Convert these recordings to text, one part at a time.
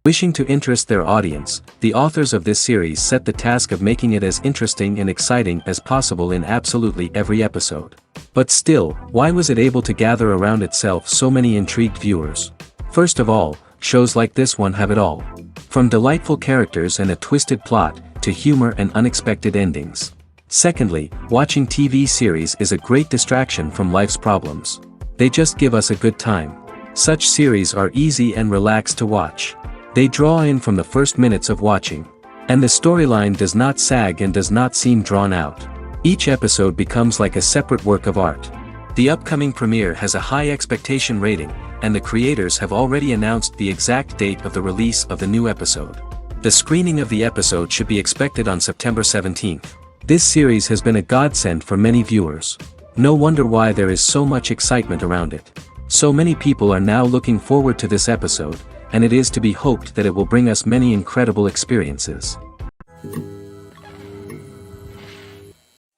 Wishing to interest their audience, the authors of this series set the task of making it as interesting and exciting as possible in absolutely every episode. But still, why was it able to gather around itself so many intrigued viewers? First of all, shows like this one have it all. From delightful characters and a twisted plot, to humor and unexpected endings. Secondly, watching TV series is a great distraction from life's problems. They just give us a good time. Such series are easy and relaxed to watch. They draw in from the first minutes of watching. And the storyline does not sag and does not seem drawn out. Each episode becomes like a separate work of art. The upcoming premiere has a high expectation rating, and the creators have already announced the exact date of the release of the new episode. The screening of the episode should be expected on September 17th. This series has been a godsend for many viewers. No wonder why there is so much excitement around it. So many people are now looking forward to this episode, and it is to be hoped that it will bring us many incredible experiences.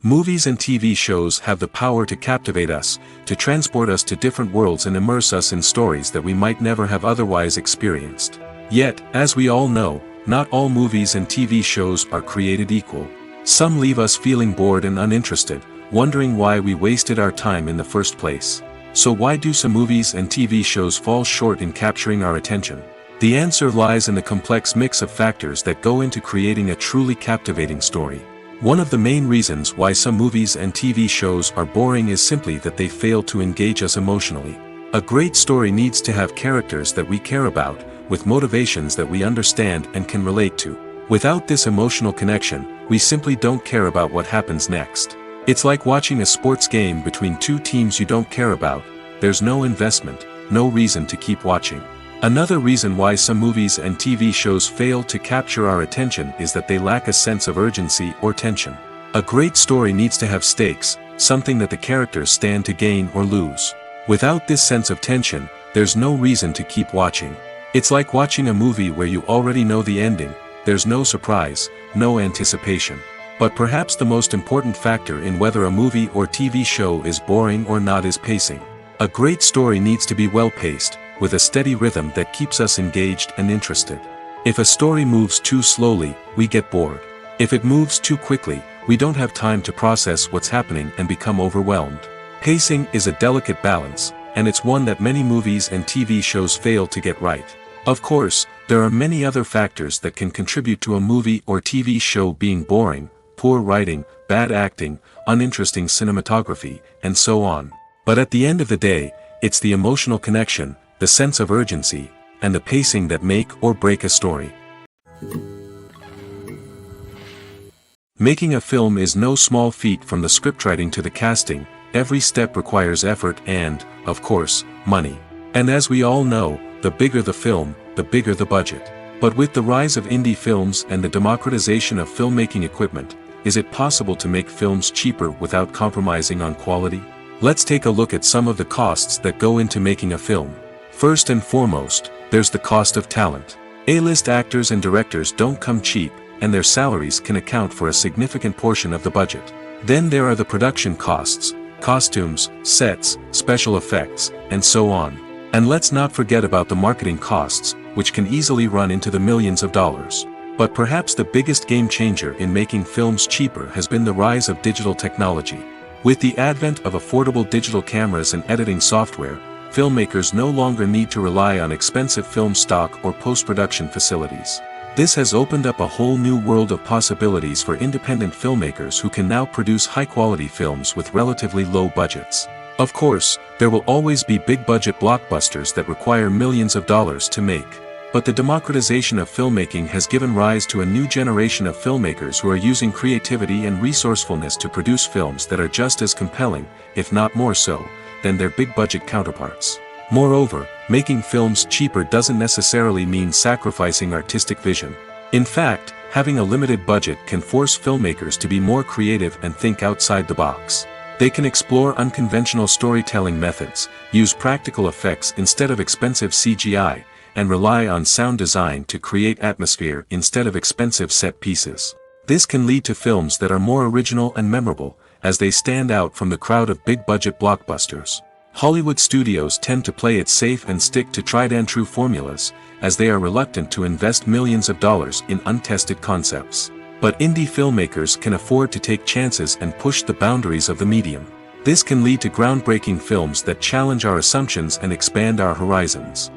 Movies and TV shows have the power to captivate us, to transport us to different worlds and immerse us in stories that we might never have otherwise experienced. Yet, as we all know, not all movies and TV shows are created equal. Some leave us feeling bored and uninterested, wondering why we wasted our time in the first place. So why do some movies and TV shows fall short in capturing our attention? The answer lies in the complex mix of factors that go into creating a truly captivating story. One of the main reasons why some movies and TV shows are boring is simply that they fail to engage us emotionally. A great story needs to have characters that we care about, with motivations that we understand and can relate to. Without this emotional connection, we simply don't care about what happens next. It's like watching a sports game between two teams you don't care about. There's no investment, no reason to keep watching. Another reason why some movies and TV shows fail to capture our attention is that they lack a sense of urgency or tension. A great story needs to have stakes, something that the characters stand to gain or lose. Without this sense of tension, there's no reason to keep watching. It's like watching a movie where you already know the ending. There's no surprise, no anticipation. But perhaps the most important factor in whether a movie or TV show is boring or not is pacing. A great story needs to be well-paced, with a steady rhythm that keeps us engaged and interested. If a story moves too slowly, we get bored. If it moves too quickly, we don't have time to process what's happening and become overwhelmed. Pacing is a delicate balance, and it's one that many movies and TV shows fail to get right. Of course, there are many other factors that can contribute to a movie or TV show being boring: poor writing, bad acting, uninteresting cinematography, and so on. But at the end of the day, it's the emotional connection, the sense of urgency, and the pacing that make or break a story. Making a film is no small feat. From the scriptwriting to the casting, every step requires effort and, of course, money. And as we all know, the bigger the film, the bigger the budget. But with the rise of indie films and the democratization of filmmaking equipment, is it possible to make films cheaper without compromising on quality? Let's take a look at some of the costs that go into making a film. First and foremost, there's the cost of talent. A-list actors and directors don't come cheap, and their salaries can account for a significant portion of the budget. Then there are the production costs, costumes, sets, special effects, and so on. And let's not forget about the marketing costs, which can easily run into the millions of dollars. But perhaps the biggest game changer in making films cheaper has been the rise of digital technology. With the advent of affordable digital cameras and editing software, filmmakers no longer need to rely on expensive film stock or post-production facilities. This has opened up a whole new world of possibilities for independent filmmakers who can now produce high-quality films with relatively low budgets. Of course, there will always be big-budget blockbusters that require millions of dollars to make. But the democratization of filmmaking has given rise to a new generation of filmmakers who are using creativity and resourcefulness to produce films that are just as compelling, if not more so, than their big-budget counterparts. Moreover, making films cheaper doesn't necessarily mean sacrificing artistic vision. In fact, having a limited budget can force filmmakers to be more creative and think outside the box. They can explore unconventional storytelling methods, use practical effects instead of expensive CGI, and rely on sound design to create atmosphere instead of expensive set pieces. This can lead to films that are more original and memorable, as they stand out from the crowd of big-budget blockbusters. Hollywood studios tend to play it safe and stick to tried-and-true formulas, as they are reluctant to invest millions of dollars in untested concepts. But indie filmmakers can afford to take chances and push the boundaries of the medium. This can lead to groundbreaking films that challenge our assumptions and expand our horizons.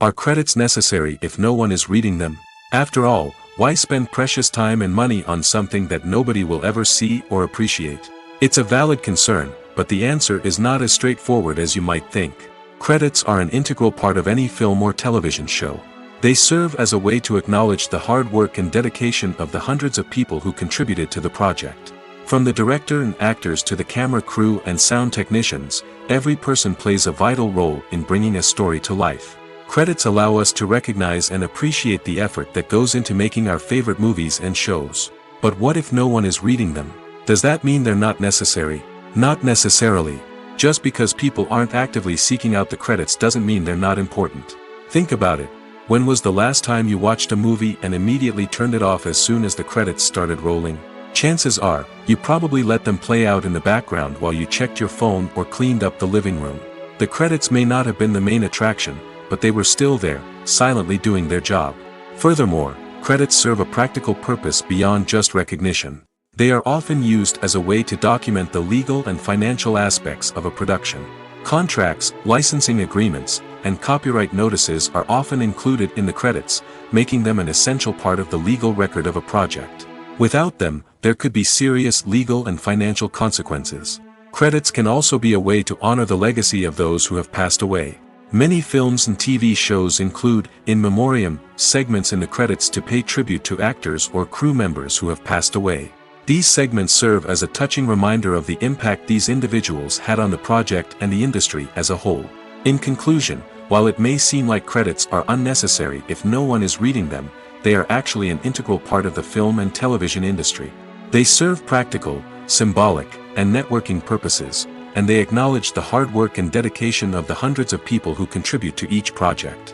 Are credits necessary if no one is reading them? After all, why spend precious time and money on something that nobody will ever see or appreciate? It's a valid concern, but the answer is not as straightforward as you might think. Credits are an integral part of any film or television show. They serve as a way to acknowledge the hard work and dedication of the hundreds of people who contributed to the project. From the director and actors to the camera crew and sound technicians, every person plays a vital role in bringing a story to life. Credits allow us to recognize and appreciate the effort that goes into making our favorite movies and shows. But what if no one is reading them? Does that mean they're not necessary? Not necessarily. Just because people aren't actively seeking out the credits doesn't mean they're not important. Think about it. When was the last time you watched a movie and immediately turned it off as soon as the credits started rolling? Chances are, you probably let them play out in the background while you checked your phone or cleaned up the living room. The credits may not have been the main attraction, but they were still there, silently doing their job. Furthermore, credits serve a practical purpose beyond just recognition. They are often used as a way to document the legal and financial aspects of a production. Contracts, licensing agreements, and copyright notices are often included in the credits, making them an essential part of the legal record of a project. Without them, there could be serious legal and financial consequences. Credits can also be a way to honor the legacy of those who have passed away. Many films and TV shows include, in memoriam, segments in the credits to pay tribute to actors or crew members who have passed away. These segments serve as a touching reminder of the impact these individuals had on the project and the industry as a whole. In conclusion, while it may seem like credits are unnecessary if no one is reading them, they are actually an integral part of the film and television industry. They serve practical, symbolic, and networking purposes, and they acknowledge the hard work and dedication of the hundreds of people who contribute to each project.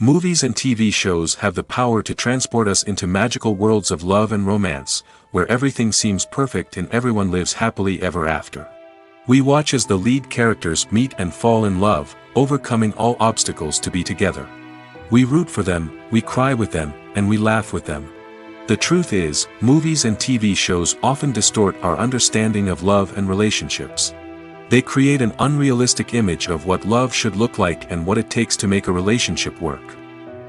Movies and TV shows have the power to transport us into magical worlds of love and romance, where everything seems perfect and everyone lives happily ever after. We watch as the lead characters meet and fall in love, overcoming all obstacles to be together. We root for them, we cry with them, and we laugh with them. The truth is, movies and TV shows often distort our understanding of love and relationships. They create an unrealistic image of what love should look like and what it takes to make a relationship work.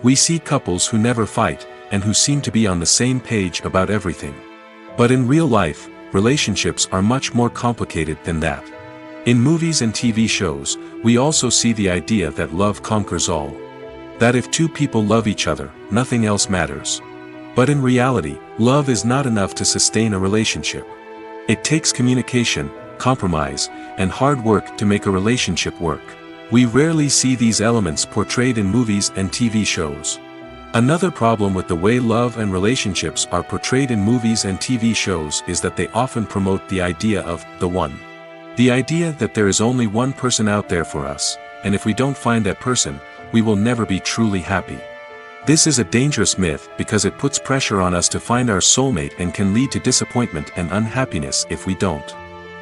We see couples who never fight, and who seem to be on the same page about everything. But in real life, relationships are much more complicated than that. In movies and TV shows, we also see the idea that love conquers all. That if two people love each other, nothing else matters. But in reality, love is not enough to sustain a relationship. It takes communication, compromise, and hard work to make a relationship work. We rarely see these elements portrayed in movies and TV shows. Another problem with the way love and relationships are portrayed in movies and TV shows is that they often promote the idea of the one. The idea that there is only one person out there for us, and if we don't find that person, we will never be truly happy. This is a dangerous myth because it puts pressure on us to find our soulmate and can lead to disappointment and unhappiness if we don't.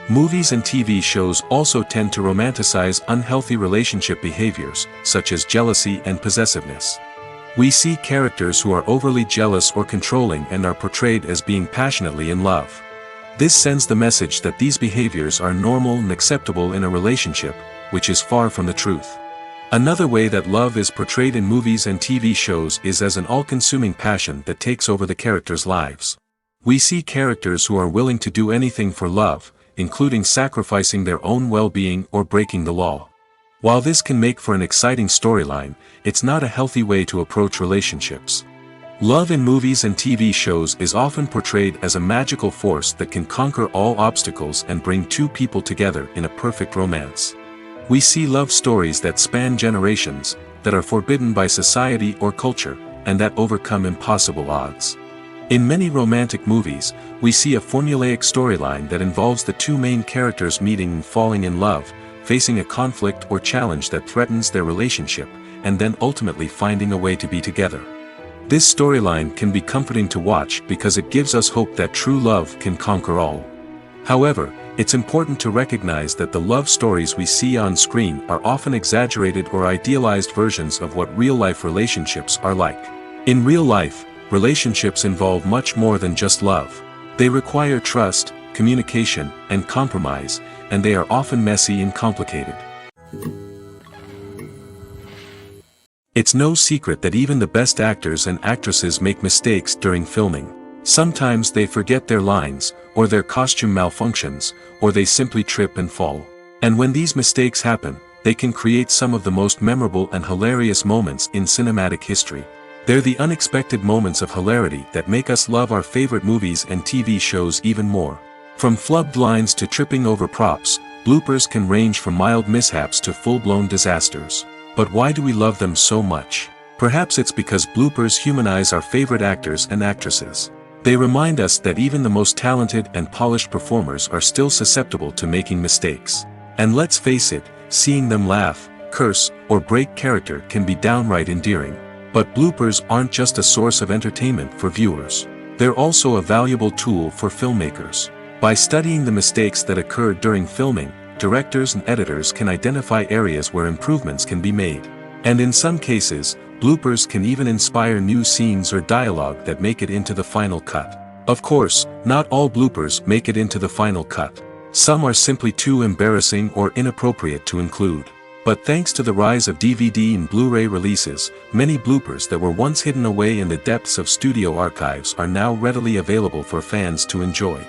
Movies and TV shows also tend to romanticize unhealthy relationship behaviors, such as jealousy and possessiveness. We see characters who are overly jealous or controlling and are portrayed as being passionately in love. This sends the message that these behaviors are normal and acceptable in a relationship, which is far from the truth. Another way that love is portrayed in movies and TV shows is as an all-consuming passion that takes over the characters' lives. We see characters who are willing to do anything for love, including sacrificing their own well-being or breaking the law. While this can make for an exciting storyline, it's not a healthy way to approach relationships. Love in movies and TV shows is often portrayed as a magical force that can conquer all obstacles and bring two people together in a perfect romance. We see love stories that span generations, that are forbidden by society or culture, and that overcome impossible odds. In many romantic movies, we see a formulaic storyline that involves the two main characters meeting and falling in love, facing a conflict or challenge that threatens their relationship, and then ultimately finding a way to be together. This storyline can be comforting to watch because it gives us hope that true love can conquer all. However, it's important to recognize that the love stories we see on screen are often exaggerated or idealized versions of what real-life relationships are like. In real life, relationships involve much more than just love. They require trust, communication, and compromise, and they are often messy and complicated. It's no secret that even the best actors and actresses make mistakes during filming. Sometimes they forget their lines, or their costume malfunctions, or they simply trip and fall. And when these mistakes happen, they can create some of the most memorable and hilarious moments in cinematic history. They're the unexpected moments of hilarity that make us love our favorite movies and TV shows even more. From flubbed lines to tripping over props, bloopers can range from mild mishaps to full-blown disasters. But why do we love them so much? Perhaps it's because bloopers humanize our favorite actors and actresses. They remind us that even the most talented and polished performers are still susceptible to making mistakes. And let's face it, seeing them laugh, curse, or break character can be downright endearing. But bloopers aren't just a source of entertainment for viewers. They're also a valuable tool for filmmakers. By studying the mistakes that occurred during filming, directors and editors can identify areas where improvements can be made. And in some cases, bloopers can even inspire new scenes or dialogue that make it into the final cut. Of course, not all bloopers make it into the final cut. Some are simply too embarrassing or inappropriate to include. But thanks to the rise of DVD and Blu-ray releases, many bloopers that were once hidden away in the depths of studio archives are now readily available for fans to enjoy.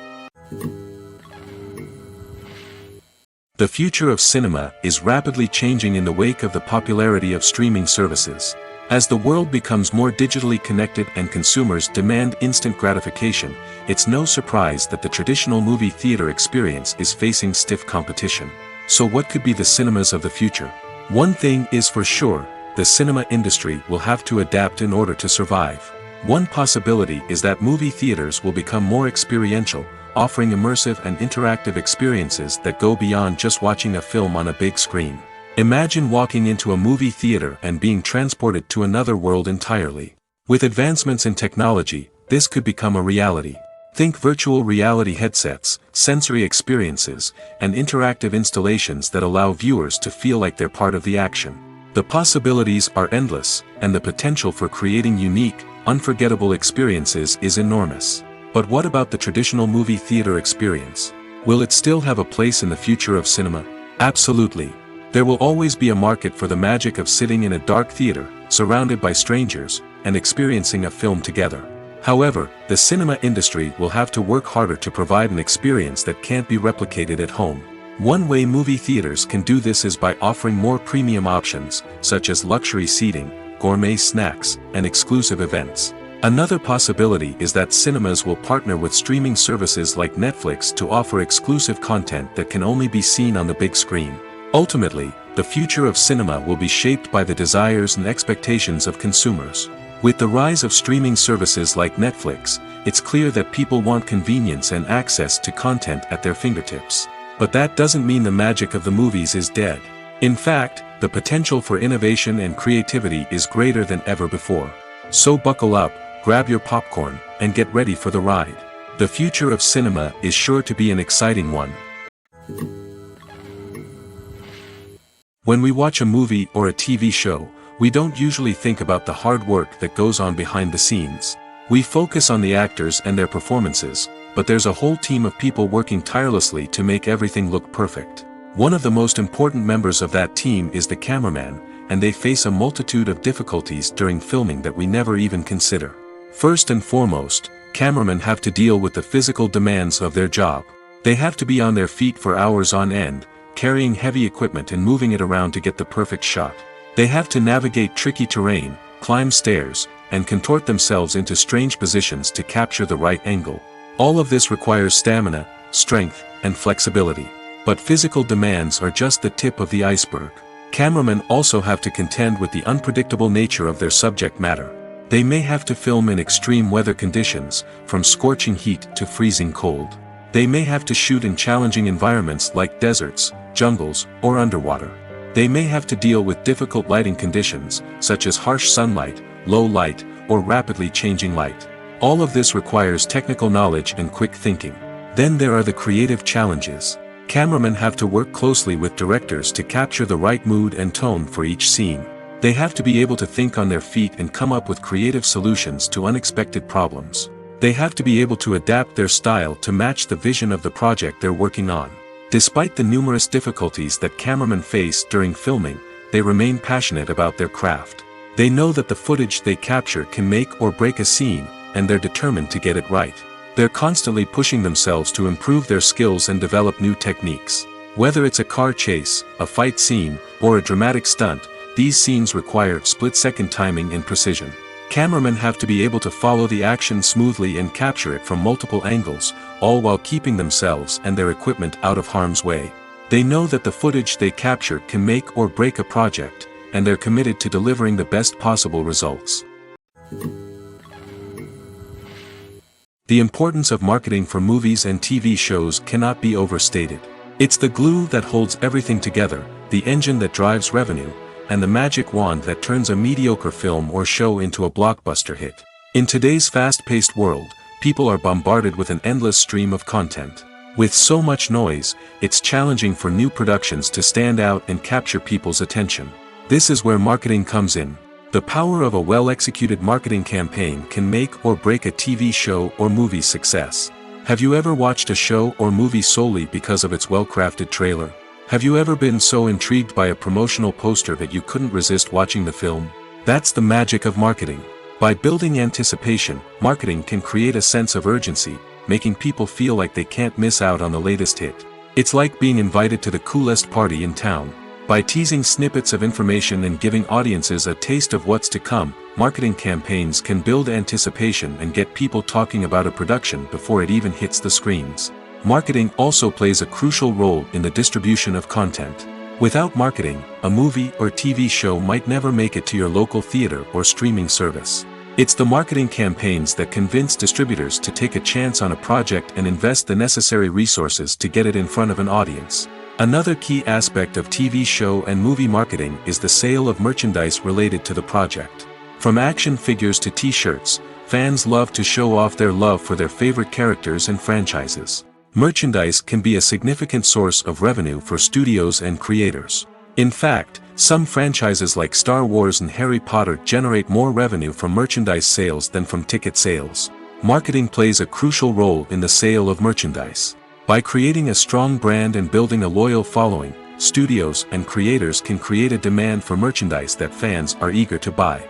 The future of cinema is rapidly changing in the wake of the popularity of streaming services. As the world becomes more digitally connected and consumers demand instant gratification, it's no surprise that the traditional movie theater experience is facing stiff competition. So what could be the cinemas of the future? One thing is for sure, the cinema industry will have to adapt in order to survive. One possibility is that movie theaters will become more experiential, offering immersive and interactive experiences that go beyond just watching a film on a big screen. Imagine walking into a movie theater and being transported to another world entirely. With advancements in technology, this could become a reality. Think virtual reality headsets, sensory experiences, and interactive installations that allow viewers to feel like they're part of the action. The possibilities are endless, and the potential for creating unique, unforgettable experiences is enormous. But what about the traditional movie theater experience? Will it still have a place in the future of cinema? Absolutely. There will always be a market for the magic of sitting in a dark theater, surrounded by strangers, and experiencing a film together. However, the cinema industry will have to work harder to provide an experience that can't be replicated at home. One way movie theaters can do this is by offering more premium options, such as luxury seating, gourmet snacks, and exclusive events. Another possibility is that cinemas will partner with streaming services like Netflix to offer exclusive content that can only be seen on the big screen. Ultimately, the future of cinema will be shaped by the desires and expectations of consumers. With the rise of streaming services like Netflix, it's clear that people want convenience and access to content at their fingertips. But that doesn't mean the magic of the movies is dead. In fact, the potential for innovation and creativity is greater than ever before. So buckle up, grab your popcorn, and get ready for the ride. The future of cinema is sure to be an exciting one. When we watch a movie or a TV show, we don't usually think about the hard work that goes on behind the scenes. We focus on the actors and their performances, but there's a whole team of people working tirelessly to make everything look perfect. One of the most important members of that team is the cameraman, and they face a multitude of difficulties during filming that we never even consider. First and foremost, cameramen have to deal with the physical demands of their job. They have to be on their feet for hours on end, carrying heavy equipment and moving it around to get the perfect shot. They have to navigate tricky terrain, climb stairs, and contort themselves into strange positions to capture the right angle. All of this requires stamina, strength, and flexibility. But physical demands are just the tip of the iceberg. Cameramen also have to contend with the unpredictable nature of their subject matter. They may have to film in extreme weather conditions, from scorching heat to freezing cold. They may have to shoot in challenging environments like deserts, jungles, or underwater. They may have to deal with difficult lighting conditions, such as harsh sunlight, low light, or rapidly changing light. All of this requires technical knowledge and quick thinking. Then there are the creative challenges. Cameramen have to work closely with directors to capture the right mood and tone for each scene. They have to be able to think on their feet and come up with creative solutions to unexpected problems. They have to be able to adapt their style to match the vision of the project they're working on. Despite the numerous difficulties that cameramen face during filming, they remain passionate about their craft. They know that the footage they capture can make or break a scene, and they're determined to get it right. They're constantly pushing themselves to improve their skills and develop new techniques. Whether it's a car chase, a fight scene, or a dramatic stunt, these scenes require split-second timing and precision. Cameramen have to be able to follow the action smoothly and capture it from multiple angles, all while keeping themselves and their equipment out of harm's way. They know that the footage they capture can make or break a project, and they're committed to delivering the best possible results. The importance of marketing for movies and TV shows cannot be overstated. It's the glue that holds everything together, the engine that drives revenue, and the magic wand that turns a mediocre film or show into a blockbuster hit. In today's fast-paced world, people are bombarded with an endless stream of content. With so much noise, it's challenging for new productions to stand out and capture people's attention. This is where marketing comes in. The power of a well-executed marketing campaign can make or break a TV show or movie's success. Have you ever watched a show or movie solely because of its well-crafted trailer? Have you ever been so intrigued by a promotional poster that you couldn't resist watching the film? That's the magic of marketing. By building anticipation, marketing can create a sense of urgency, making people feel like they can't miss out on the latest hit. It's like being invited to the coolest party in town. By teasing snippets of information and giving audiences a taste of what's to come, marketing campaigns can build anticipation and get people talking about a production before it even hits the screens. Marketing also plays a crucial role in the distribution of content. Without marketing, a movie or TV show might never make it to your local theater or streaming service. It's the marketing campaigns that convince distributors to take a chance on a project and invest the necessary resources to get it in front of an audience. Another key aspect of TV show and movie marketing is the sale of merchandise related to the project. From action figures to t-shirts, fans love to show off their love for their favorite characters and franchises. Merchandise can be a significant source of revenue for studios and creators. In fact, some franchises like Star Wars and Harry Potter generate more revenue from merchandise sales than from ticket sales. Marketing plays a crucial role in the sale of merchandise. By creating a strong brand and building a loyal following, studios and creators can create a demand for merchandise that fans are eager to buy.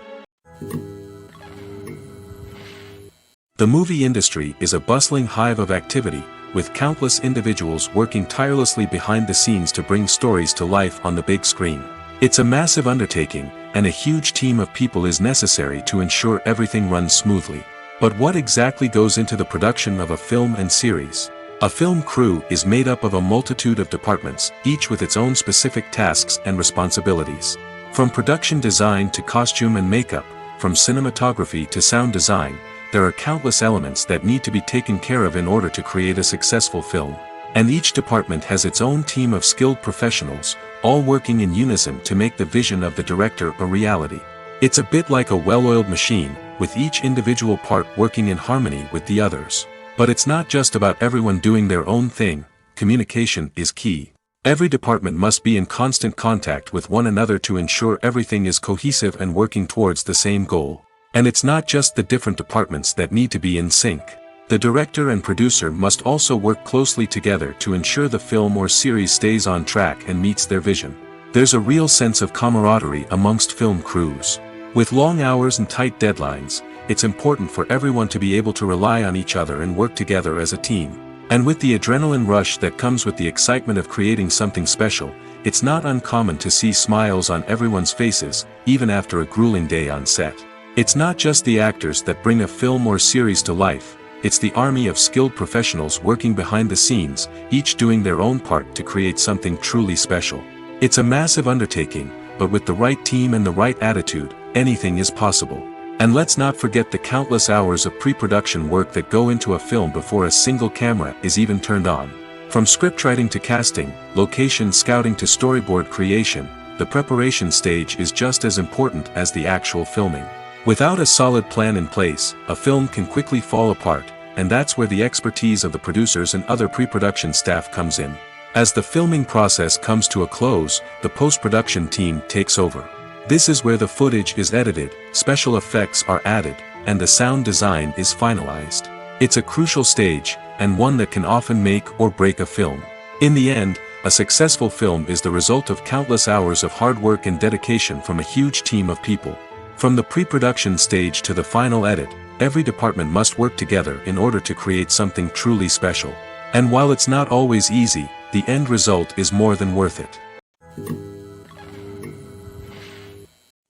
The movie industry is a bustling hive of activity, with countless individuals working tirelessly behind the scenes to bring stories to life on the big screen. It's a massive undertaking, and a huge team of people is necessary to ensure everything runs smoothly. But what exactly goes into the production of a film and series? A film crew is made up of a multitude of departments, each with its own specific tasks and responsibilities. From production design to costume and makeup, from cinematography to sound design, there are countless elements that need to be taken care of in order to create a successful film. And each department has its own team of skilled professionals, all working in unison to make the vision of the director a reality. It's a bit like a well-oiled machine, with each individual part working in harmony with the others. But it's not just about everyone doing their own thing. Communication is key. Every department must be in constant contact with one another to ensure everything is cohesive and working towards the same goal. And it's not just the different departments that need to be in sync. The director and producer must also work closely together to ensure the film or series stays on track and meets their vision. There's a real sense of camaraderie amongst film crews. With long hours and tight deadlines, it's important for everyone to be able to rely on each other and work together as a team. And with the adrenaline rush that comes with the excitement of creating something special, it's not uncommon to see smiles on everyone's faces, even after a grueling day on set. It's not just the actors that bring a film or series to life, it's the army of skilled professionals working behind the scenes, each doing their own part to create something truly special. It's a massive undertaking, but with the right team and the right attitude, anything is possible. And let's not forget the countless hours of pre-production work that go into a film before a single camera is even turned on. From scriptwriting to casting, location scouting to storyboard creation, the preparation stage is just as important as the actual filming. Without a solid plan in place, a film can quickly fall apart, and that's where the expertise of the producers and other pre-production staff comes in. As the filming process comes to a close, the post-production team takes over. This is where the footage is edited, special effects are added, and the sound design is finalized. It's a crucial stage, and one that can often make or break a film. In the end, a successful film is the result of countless hours of hard work and dedication from a huge team of people. From the pre-production stage to the final edit, every department must work together in order to create something truly special. And while it's not always easy, the end result is more than worth it.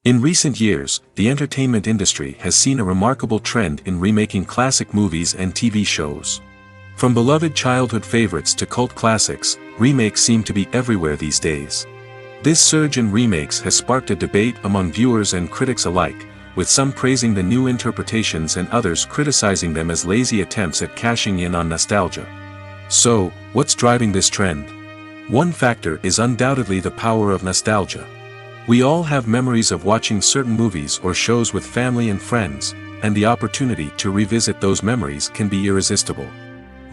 In recent years, the entertainment industry has seen a remarkable trend in remaking classic movies and TV shows. From beloved childhood favorites to cult classics, remakes seem to be everywhere these days. This surge in remakes has sparked a debate among viewers and critics alike, with some praising the new interpretations and others criticizing them as lazy attempts at cashing in on nostalgia. So, what's driving this trend? One factor is undoubtedly the power of nostalgia. We all have memories of watching certain movies or shows with family and friends, and the opportunity to revisit those memories can be irresistible.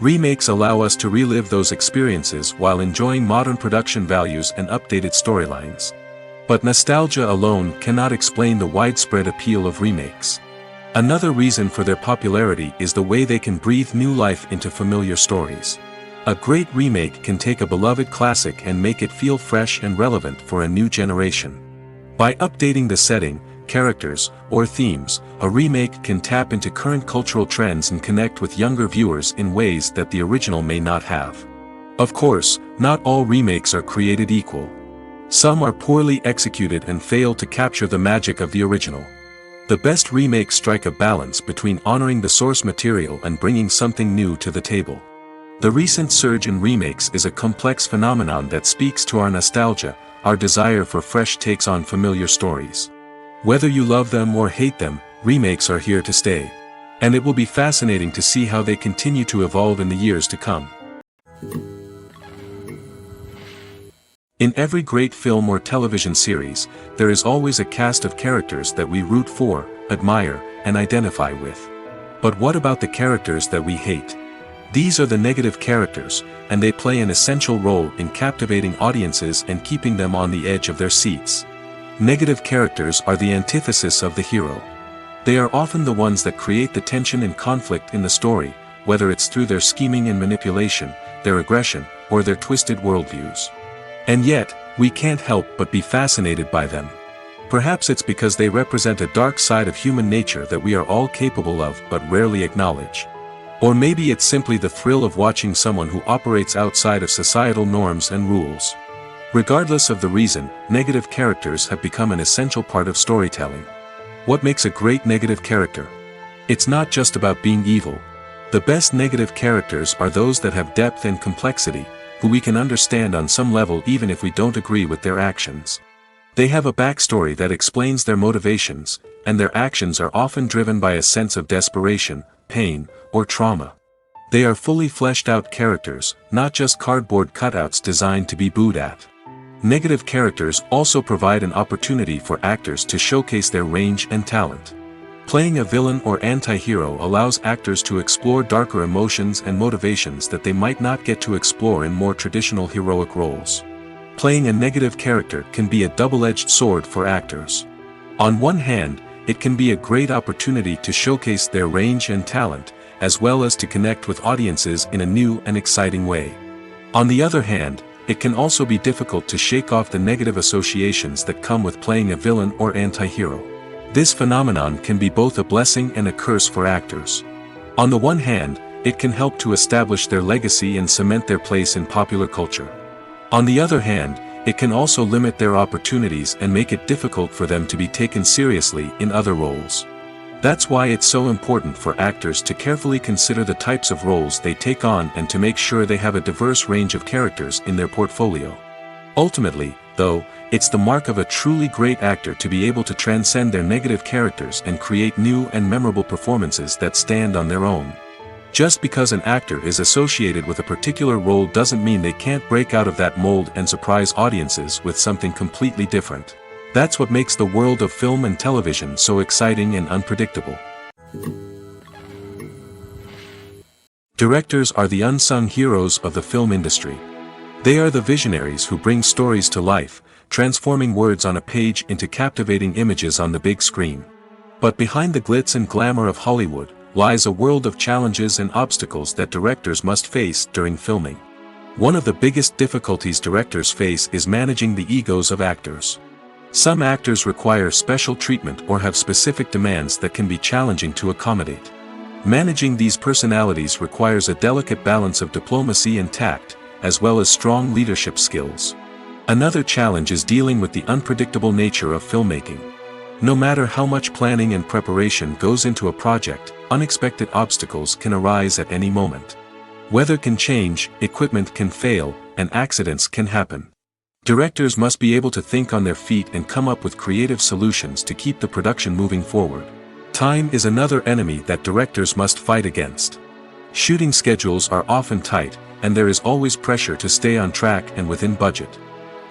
Remakes allow us to relive those experiences while enjoying modern production values and updated storylines. But nostalgia alone cannot explain the widespread appeal of remakes. Another reason for their popularity is the way they can breathe new life into familiar stories. A great remake can take a beloved classic and make it feel fresh and relevant for a new generation. By updating the setting, characters, or themes, a remake can tap into current cultural trends and connect with younger viewers in ways that the original may not have. Of course, not all remakes are created equal. Some are poorly executed and fail to capture the magic of the original. The best remakes strike a balance between honoring the source material and bringing something new to the table. The recent surge in remakes is a complex phenomenon that speaks to our nostalgia, our desire for fresh takes on familiar stories. Whether you love them or hate them, remakes are here to stay. And it will be fascinating to see how they continue to evolve in the years to come. In every great film or television series, there is always a cast of characters that we root for, admire, and identify with. But what about the characters that we hate? These are the negative characters, and they play an essential role in captivating audiences and keeping them on the edge of their seats. Negative characters are the antithesis of the hero. They are often the ones that create the tension and conflict in the story, whether it's through their scheming and manipulation, their aggression, or their twisted worldviews. And yet, we can't help but be fascinated by them. Perhaps it's because they represent a dark side of human nature that we are all capable of but rarely acknowledge. Or maybe it's simply the thrill of watching someone who operates outside of societal norms and rules. Regardless of the reason, negative characters have become an essential part of storytelling. What makes a great negative character? It's not just about being evil. The best negative characters are those that have depth and complexity, who we can understand on some level even if we don't agree with their actions. They have a backstory that explains their motivations, and their actions are often driven by a sense of desperation, pain, or trauma. They are fully fleshed out characters, not just cardboard cutouts designed to be booed at. Negative characters also provide an opportunity for actors to showcase their range and talent. Playing a villain or anti-hero allows actors to explore darker emotions and motivations that they might not get to explore in more traditional heroic roles. Playing a negative character can be a double-edged sword for actors. On one hand, it can be a great opportunity to showcase their range and talent, as well as to connect with audiences in a new and exciting way. On the other hand, it can also be difficult to shake off the negative associations that come with playing a villain or anti-hero. This phenomenon can be both a blessing and a curse for actors. On the one hand, it can help to establish their legacy and cement their place in popular culture. On the other hand, it can also limit their opportunities and make it difficult for them to be taken seriously in other roles. That's why it's so important for actors to carefully consider the types of roles they take on and to make sure they have a diverse range of characters in their portfolio. Ultimately, though, it's the mark of a truly great actor to be able to transcend their negative characters and create new and memorable performances that stand on their own. Just because an actor is associated with a particular role doesn't mean they can't break out of that mold and surprise audiences with something completely different. That's what makes the world of film and television so exciting and unpredictable. Directors are the unsung heroes of the film industry. They are the visionaries who bring stories to life, transforming words on a page into captivating images on the big screen. But behind the glitz and glamour of Hollywood lies a world of challenges and obstacles that directors must face during filming. One of the biggest difficulties directors face is managing the egos of actors. Some actors require special treatment or have specific demands that can be challenging to accommodate. Managing these personalities requires a delicate balance of diplomacy and tact, as well as strong leadership skills. Another challenge is dealing with the unpredictable nature of filmmaking. No matter how much planning and preparation goes into a project, unexpected obstacles can arise at any moment. Weather can change, equipment can fail, and accidents can happen. Directors must be able to think on their feet and come up with creative solutions to keep the production moving forward. Time is another enemy that directors must fight against. Shooting schedules are often tight, and there is always pressure to stay on track and within budget.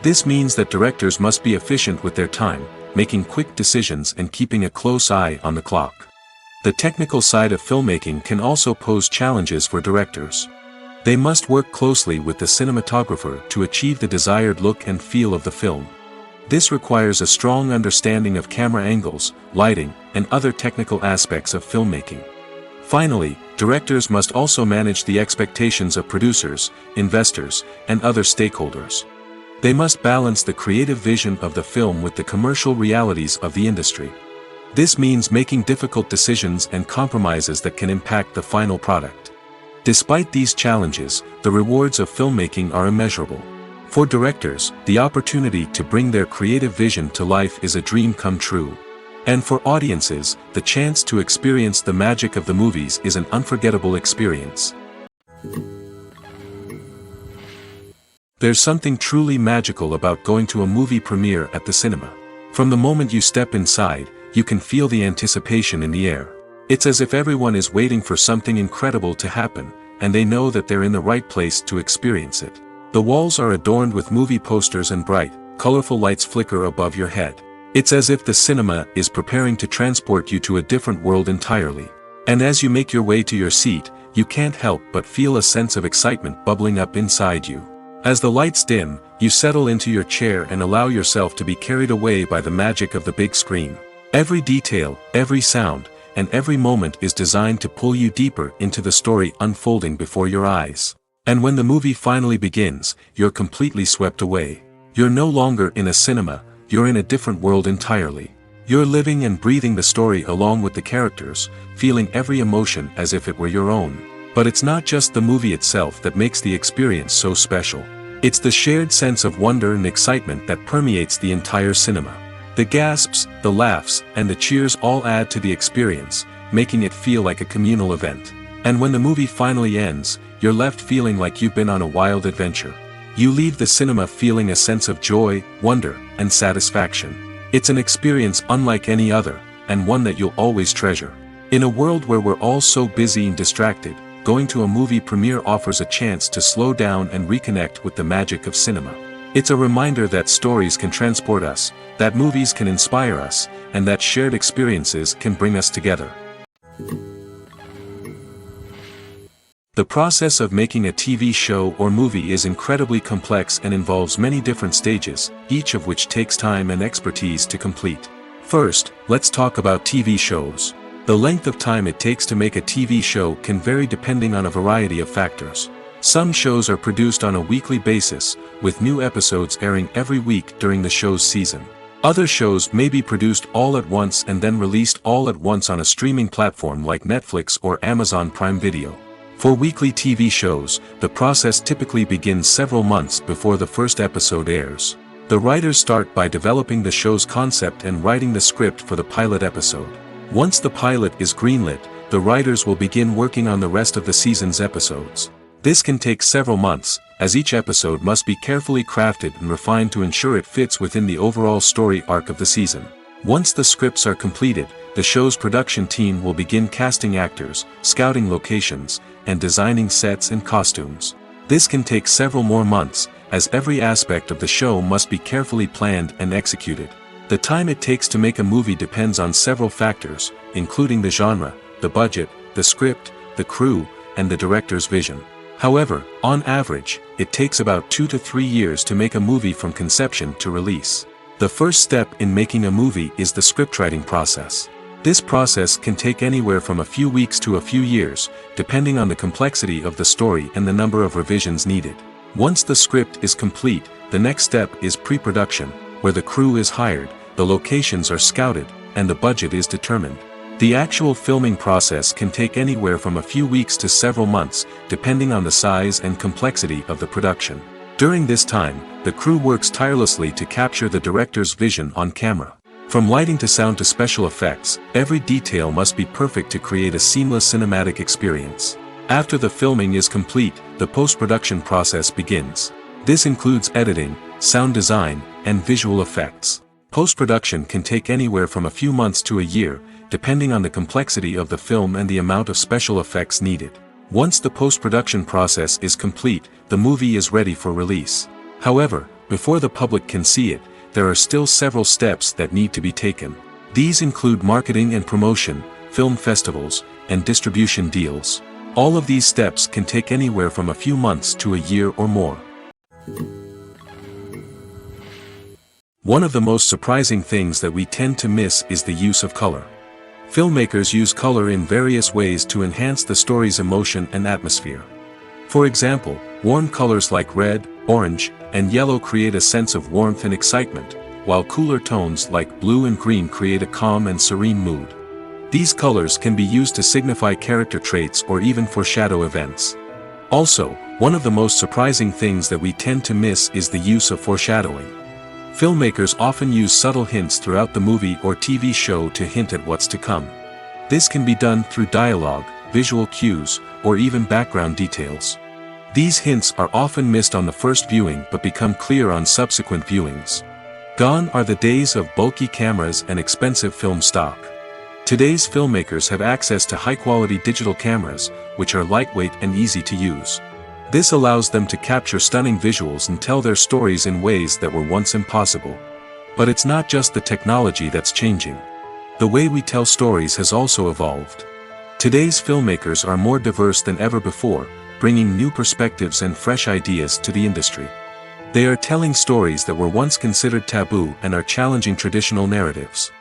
This means that directors must be efficient with their time, making quick decisions and keeping a close eye on the clock. The technical side of filmmaking can also pose challenges for directors. They must work closely with the cinematographer to achieve the desired look and feel of the film. This requires a strong understanding of camera angles, lighting, and other technical aspects of filmmaking. Finally, directors must also manage the expectations of producers, investors, and other stakeholders. They must balance the creative vision of the film with the commercial realities of the industry. This means making difficult decisions and compromises that can impact the final product. Despite these challenges, the rewards of filmmaking are immeasurable. For directors, the opportunity to bring their creative vision to life is a dream come true. And for audiences, the chance to experience the magic of the movies is an unforgettable experience. There's something truly magical about going to a movie premiere at the cinema. From the moment you step inside, you can feel the anticipation in the air. It's as if everyone is waiting for something incredible to happen, and they know that they're in the right place to experience it. The walls are adorned with movie posters and bright, colorful lights flicker above your head. It's as if the cinema is preparing to transport you to a different world entirely. And as you make your way to your seat, you can't help but feel a sense of excitement bubbling up inside you. As the lights dim, you settle into your chair and allow yourself to be carried away by the magic of the big screen. Every detail, every sound, and every moment is designed to pull you deeper into the story unfolding before your eyes. And when the movie finally begins, you're completely swept away. You're no longer in a cinema, you're in a different world entirely. You're living and breathing the story along with the characters, feeling every emotion as if it were your own. But it's not just the movie itself that makes the experience so special. It's the shared sense of wonder and excitement that permeates the entire cinema. The gasps, the laughs, and the cheers all add to the experience, making it feel like a communal event. And when the movie finally ends, you're left feeling like you've been on a wild adventure. You leave the cinema feeling a sense of joy, wonder, and satisfaction. It's an experience unlike any other, and one that you'll always treasure. In a world where we're all so busy and distracted, going to a movie premiere offers a chance to slow down and reconnect with the magic of cinema. It's a reminder that stories can transport us, that movies can inspire us, and that shared experiences can bring us together. The process of making a TV show or movie is incredibly complex and involves many different stages, each of which takes time and expertise to complete. First, let's talk about TV shows. The length of time it takes to make a TV show can vary depending on a variety of factors. Some shows are produced on a weekly basis, with new episodes airing every week during the show's season. Other shows may be produced all at once and then released all at once on a streaming platform like Netflix or Amazon Prime Video. For weekly TV shows, the process typically begins several months before the first episode airs. The writers start by developing the show's concept and writing the script for the pilot episode. Once the pilot is greenlit, the writers will begin working on the rest of the season's episodes. This can take several months, as each episode must be carefully crafted and refined to ensure it fits within the overall story arc of the season. Once the scripts are completed, the show's production team will begin casting actors, scouting locations, and designing sets and costumes. This can take several more months, as every aspect of the show must be carefully planned and executed. The time it takes to make a movie depends on several factors, including the genre, the budget, the script, the crew, and the director's vision. However, on average, it takes about 2 to 3 years to make a movie from conception to release. The first step in making a movie is the scriptwriting process. This process can take anywhere from a few weeks to a few years, depending on the complexity of the story and the number of revisions needed. Once the script is complete, the next step is pre-production, where the crew is hired, the locations are scouted, and the budget is determined. The actual filming process can take anywhere from a few weeks to several months, depending on the size and complexity of the production. During this time, the crew works tirelessly to capture the director's vision on camera. From lighting to sound to special effects, every detail must be perfect to create a seamless cinematic experience. After the filming is complete, the post-production process begins. This includes editing, sound design, and visual effects. Post-production can take anywhere from a few months to a year, depending on the complexity of the film and the amount of special effects needed. Once the post-production process is complete, the movie is ready for release. However, before the public can see it, there are still several steps that need to be taken. These include marketing and promotion, film festivals, and distribution deals. All of these steps can take anywhere from a few months to a year or more. One of the most surprising things that we tend to miss is the use of color. Filmmakers use color in various ways to enhance the story's emotion and atmosphere. For example, warm colors like red, orange, and yellow create a sense of warmth and excitement, while cooler tones like blue and green create a calm and serene mood. These colors can be used to signify character traits or even foreshadow events. Also, one of the most surprising things that we tend to miss is the use of foreshadowing. Filmmakers often use subtle hints throughout the movie or TV show to hint at what's to come. This can be done through dialogue, visual cues, or even background details. These hints are often missed on the first viewing but become clear on subsequent viewings. Gone are the days of bulky cameras and expensive film stock. Today's filmmakers have access to high-quality digital cameras, which are lightweight and easy to use. This allows them to capture stunning visuals and tell their stories in ways that were once impossible. But it's not just the technology that's changing. The way we tell stories has also evolved. Today's filmmakers are more diverse than ever before, bringing new perspectives and fresh ideas to the industry. They are telling stories that were once considered taboo and are challenging traditional narratives.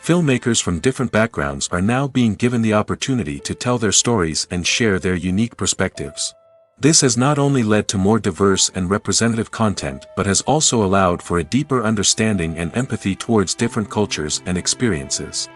Filmmakers from different backgrounds are now being given the opportunity to tell their stories and share their unique perspectives. This has not only led to more diverse and representative content but has also allowed for a deeper understanding and empathy towards different cultures and experiences.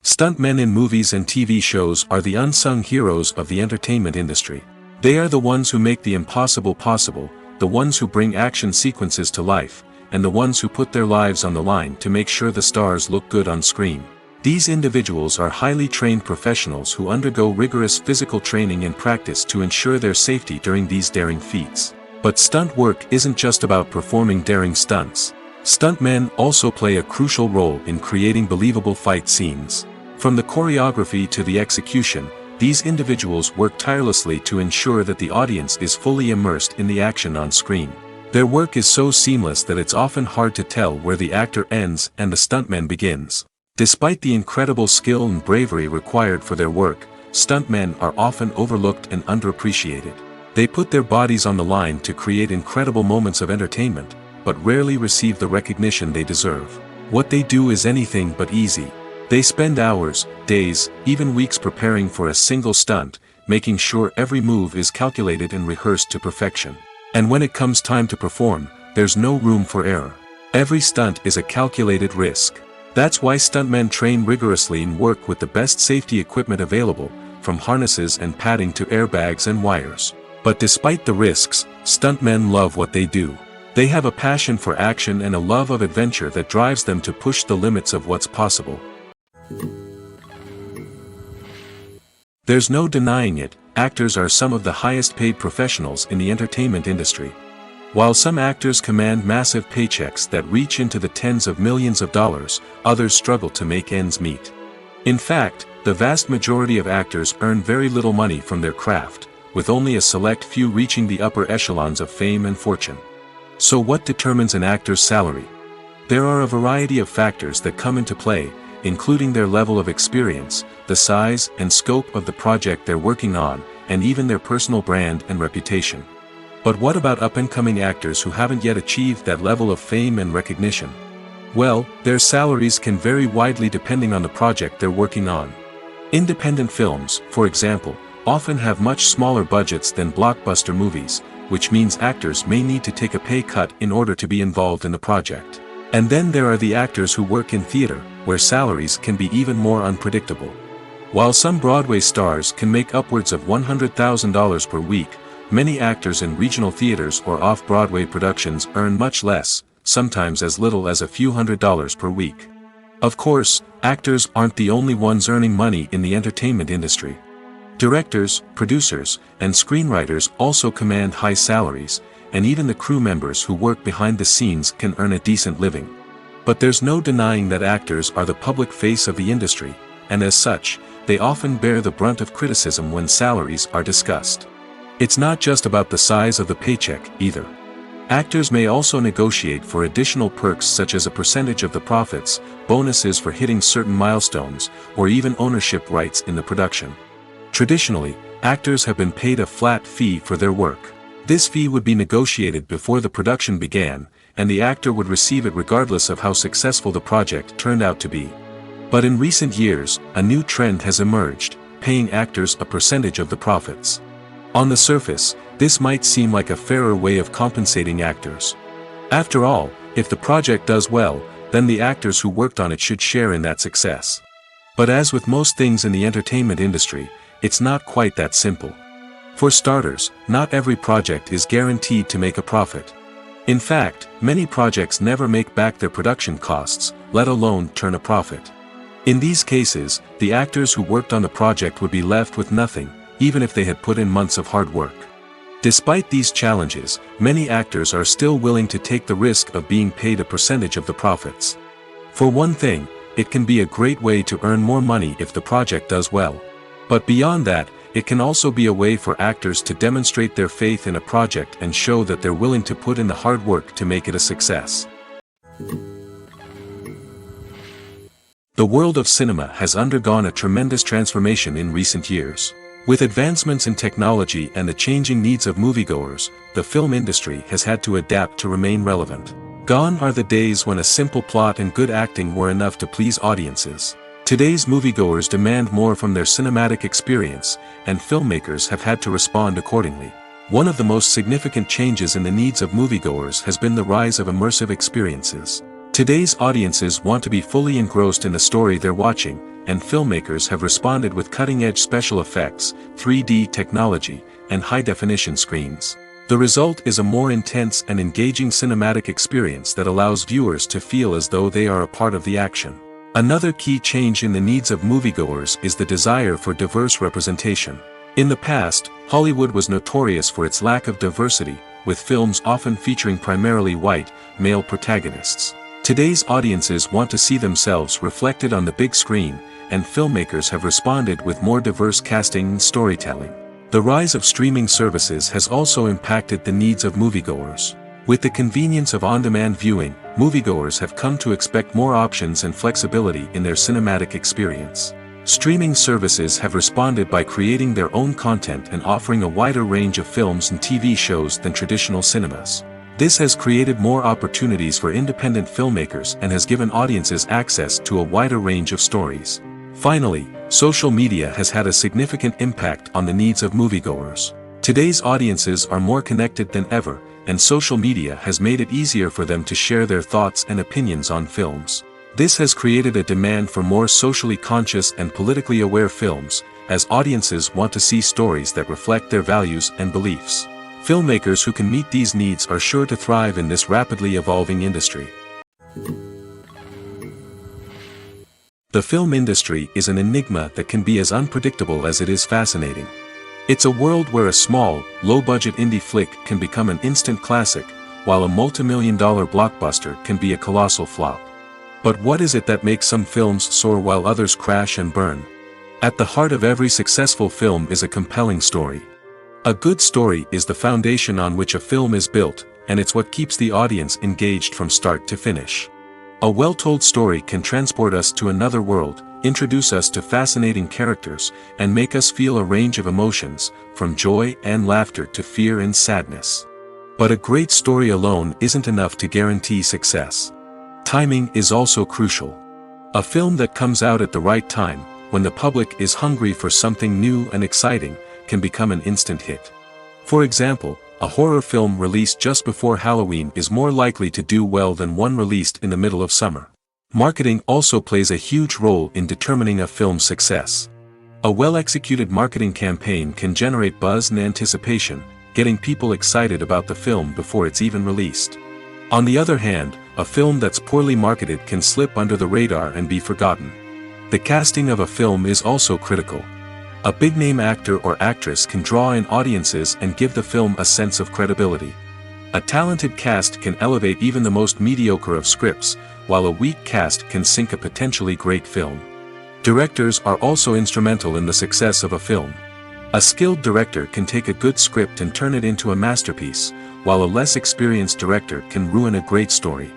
Stuntmen in movies and TV shows are the unsung heroes of the entertainment industry. They are the ones who make the impossible possible, the ones who bring action sequences to life, and the ones who put their lives on the line to make sure the stars look good on screen. These individuals are highly trained professionals who undergo rigorous physical training and practice to ensure their safety during these daring feats. But stunt work isn't just about performing daring stunts. Stuntmen also play a crucial role in creating believable fight scenes. From the choreography to the execution, these individuals work tirelessly to ensure that the audience is fully immersed in the action on screen. Their work is so seamless that it's often hard to tell where the actor ends and the stuntman begins. Despite the incredible skill and bravery required for their work, stuntmen are often overlooked and underappreciated. They put their bodies on the line to create incredible moments of entertainment, but rarely receive the recognition they deserve. What they do is anything but easy. They spend hours, days, even weeks preparing for a single stunt, making sure every move is calculated and rehearsed to perfection. And when it comes time to perform, there's no room for error. Every stunt is a calculated risk. That's why stuntmen train rigorously and work with the best safety equipment available, from harnesses and padding to airbags and wires. But despite the risks, stuntmen love what they do. They have a passion for action and a love of adventure that drives them to push the limits of what's possible. There's no denying it, actors are some of the highest paid professionals in the entertainment industry. While some actors command massive paychecks that reach into the tens of millions of dollars, others struggle to make ends meet. In fact, the vast majority of actors earn very little money from their craft, with only a select few reaching the upper echelons of fame and fortune. So what determines an actor's salary? There are a variety of factors that come into play, including their level of experience, the size and scope of the project they're working on, and even their personal brand and reputation. But what about up-and-coming actors who haven't yet achieved that level of fame and recognition? Well, their salaries can vary widely depending on the project they're working on. Independent films, for example, often have much smaller budgets than blockbuster movies, which means actors may need to take a pay cut in order to be involved in the project. And then there are the actors who work in theater, where salaries can be even more unpredictable. While some Broadway stars can make upwards of $100,000 per week, many actors in regional theaters or off-Broadway productions earn much less, sometimes as little as a few $100s per week. Of course, actors aren't the only ones earning money in the entertainment industry. Directors, producers, and screenwriters also command high salaries, and even the crew members who work behind the scenes can earn a decent living. But there's no denying that actors are the public face of the industry, and as such, they often bear the brunt of criticism when salaries are discussed. It's not just about the size of the paycheck, either. Actors may also negotiate for additional perks such as a percentage of the profits, bonuses for hitting certain milestones, or even ownership rights in the production. Traditionally, actors have been paid a flat fee for their work. This fee would be negotiated before the production began, and the actor would receive it regardless of how successful the project turned out to be. But in recent years, a new trend has emerged, paying actors a percentage of the profits. On the surface, this might seem like a fairer way of compensating actors. After all, if the project does well, then the actors who worked on it should share in that success. But as with most things in the entertainment industry, it's not quite that simple. For starters, not every project is guaranteed to make a profit. In fact, many projects never make back their production costs, let alone turn a profit. In these cases, the actors who worked on the project would be left with nothing, even if they had put in months of hard work. Despite these challenges, many actors are still willing to take the risk of being paid a percentage of the profits. For one thing, it can be a great way to earn more money if the project does well. But beyond that, it can also be a way for actors to demonstrate their faith in a project and show that they're willing to put in the hard work to make it a success. The world of cinema has undergone a tremendous transformation in recent years. With advancements in technology and the changing needs of moviegoers, the film industry has had to adapt to remain relevant. Gone are the days when a simple plot and good acting were enough to please audiences. Today's moviegoers demand more from their cinematic experience, and filmmakers have had to respond accordingly. One of the most significant changes in the needs of moviegoers has been the rise of immersive experiences. Today's audiences want to be fully engrossed in the story they're watching, and filmmakers have responded with cutting-edge special effects, 3D technology, and high-definition screens. The result is a more intense and engaging cinematic experience that allows viewers to feel as though they are a part of the action. Another key change in the needs of moviegoers is the desire for diverse representation. In the past, Hollywood was notorious for its lack of diversity, with films often featuring primarily white, male protagonists. Today's audiences want to see themselves reflected on the big screen, and filmmakers have responded with more diverse casting and storytelling. The rise of streaming services has also impacted the needs of moviegoers. With the convenience of on-demand viewing, moviegoers have come to expect more options and flexibility in their cinematic experience. Streaming services have responded by creating their own content and offering a wider range of films and TV shows than traditional cinemas. This has created more opportunities for independent filmmakers and has given audiences access to a wider range of stories. Finally, social media has had a significant impact on the needs of moviegoers. Today's audiences are more connected than ever, and social media has made it easier for them to share their thoughts and opinions on films. This has created a demand for more socially conscious and politically aware films, as audiences want to see stories that reflect their values and beliefs. Filmmakers who can meet these needs are sure to thrive in this rapidly evolving industry. The film industry is an enigma that can be as unpredictable as it is fascinating. It's a world where a small, low-budget indie flick can become an instant classic, while a multi-million-dollar blockbuster can be a colossal flop. But what is it that makes some films soar while others crash and burn? At the heart of every successful film is a compelling story. A good story is the foundation on which a film is built, and it's what keeps the audience engaged from start to finish. A well-told story can transport us to another world, introduce us to fascinating characters, and make us feel a range of emotions, from joy and laughter to fear and sadness. But a great story alone isn't enough to guarantee success. Timing is also crucial. A film that comes out at the right time, when the public is hungry for something new and exciting, can become an instant hit. For example, a horror film released just before Halloween is more likely to do well than one released in the middle of summer. Marketing also plays a huge role in determining a film's success. A well-executed marketing campaign can generate buzz and anticipation, getting people excited about the film before it's even released. On the other hand, a film that's poorly marketed can slip under the radar and be forgotten. The casting of a film is also critical. A big-name actor or actress can draw in audiences and give the film a sense of credibility. A talented cast can elevate even the most mediocre of scripts, while a weak cast can sink a potentially great film. Directors are also instrumental in the success of a film. A skilled director can take a good script and turn it into a masterpiece, while a less experienced director can ruin a great story.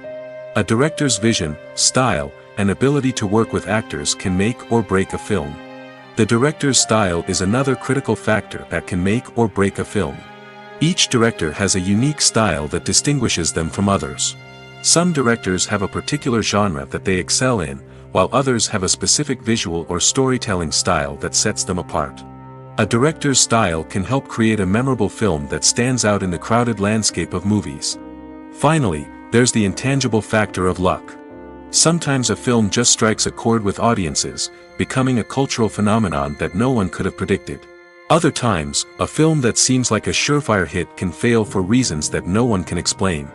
A director's vision, style, and ability to work with actors can make or break a film. The director's style is another critical factor that can make or break a film. Each director has a unique style that distinguishes them from others. Some directors have a particular genre that they excel in, while others have a specific visual or storytelling style that sets them apart. A director's style can help create a memorable film that stands out in the crowded landscape of movies. Finally, there's the intangible factor of luck. Sometimes a film just strikes a chord with audiences, becoming a cultural phenomenon that no one could have predicted. Other times, a film that seems like a surefire hit can fail for reasons that no one can explain.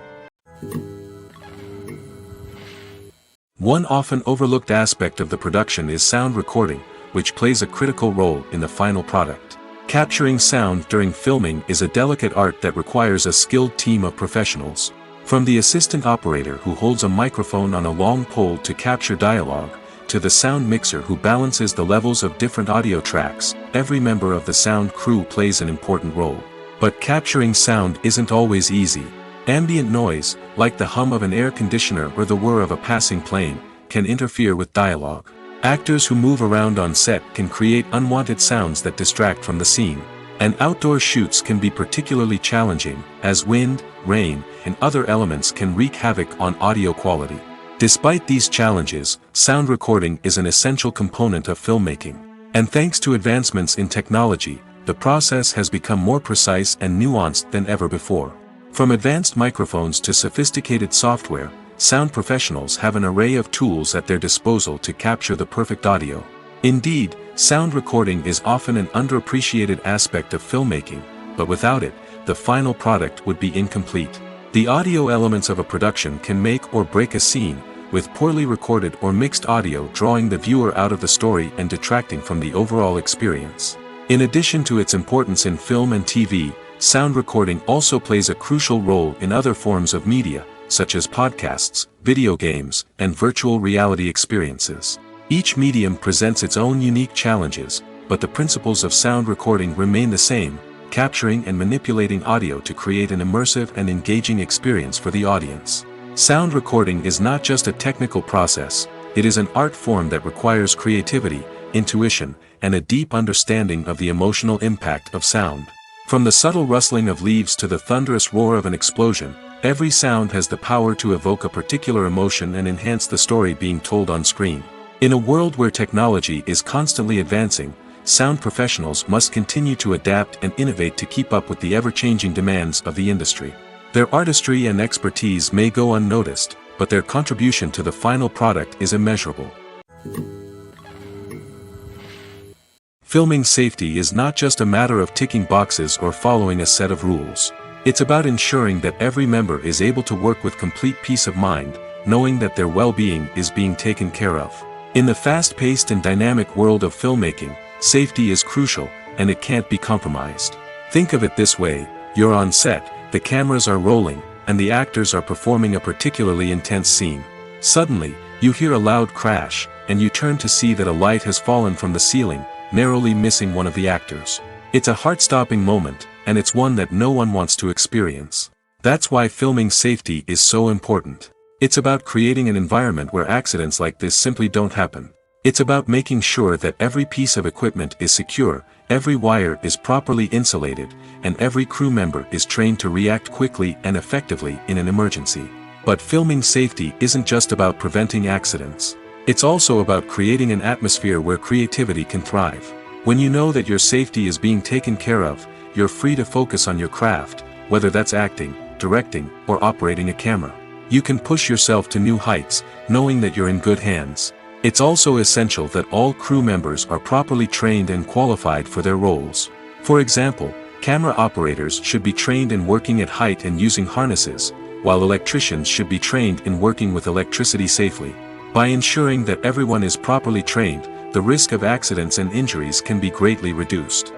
One often overlooked aspect of the production is sound recording, which plays a critical role in the final product. Capturing sound during filming is a delicate art that requires a skilled team of professionals. From the assistant operator who holds a microphone on a long pole to capture dialogue, to the sound mixer who balances the levels of different audio tracks, every member of the sound crew plays an important role. But capturing sound isn't always easy. Ambient noise, like the hum of an air conditioner or the whir of a passing plane, can interfere with dialogue. Actors who move around on set can create unwanted sounds that distract from the scene. And outdoor shoots can be particularly challenging, as wind, rain, and other elements can wreak havoc on audio quality. Despite these challenges, sound recording is an essential component of filmmaking. And thanks to advancements in technology, the process has become more precise and nuanced than ever before. From advanced microphones to sophisticated software, sound professionals have an array of tools at their disposal to capture the perfect audio. Indeed, sound recording is often an underappreciated aspect of filmmaking, but without it, the final product would be incomplete. The audio elements of a production can make or break a scene, with poorly recorded or mixed audio drawing the viewer out of the story and detracting from the overall experience. In addition to its importance in film and TV, sound recording also plays a crucial role in other forms of media, such as podcasts, video games, and virtual reality experiences. Each medium presents its own unique challenges, but the principles of sound recording remain the same, capturing and manipulating audio to create an immersive and engaging experience for the audience. Sound recording is not just a technical process, it is an art form that requires creativity, intuition, and a deep understanding of the emotional impact of sound. From the subtle rustling of leaves to the thunderous roar of an explosion, every sound has the power to evoke a particular emotion and enhance the story being told on screen. In a world where technology is constantly advancing, sound professionals must continue to adapt and innovate to keep up with the ever-changing demands of the industry. Their artistry and expertise may go unnoticed, but their contribution to the final product is immeasurable. Filming safety is not just a matter of ticking boxes or following a set of rules. It's about ensuring that every member is able to work with complete peace of mind, knowing that their well-being is being taken care of. In the fast-paced and dynamic world of filmmaking, safety is crucial, and it can't be compromised. Think of it this way: you're on set, the cameras are rolling, and the actors are performing a particularly intense scene. Suddenly, you hear a loud crash, and you turn to see that a light has fallen from the ceiling, narrowly missing one of the actors. It's a heart-stopping moment, and it's one that no one wants to experience. That's why filming safety is so important. It's about creating an environment where accidents like this simply don't happen. It's about making sure that every piece of equipment is secure, every wire is properly insulated, and every crew member is trained to react quickly and effectively in an emergency. But filming safety isn't just about preventing accidents. It's also about creating an atmosphere where creativity can thrive. When you know that your safety is being taken care of, you're free to focus on your craft, whether that's acting, directing, or operating a camera. You can push yourself to new heights, knowing that you're in good hands. It's also essential that all crew members are properly trained and qualified for their roles. For example, camera operators should be trained in working at height and using harnesses, while electricians should be trained in working with electricity safely. By ensuring that everyone is properly trained, the risk of accidents and injuries can be greatly reduced.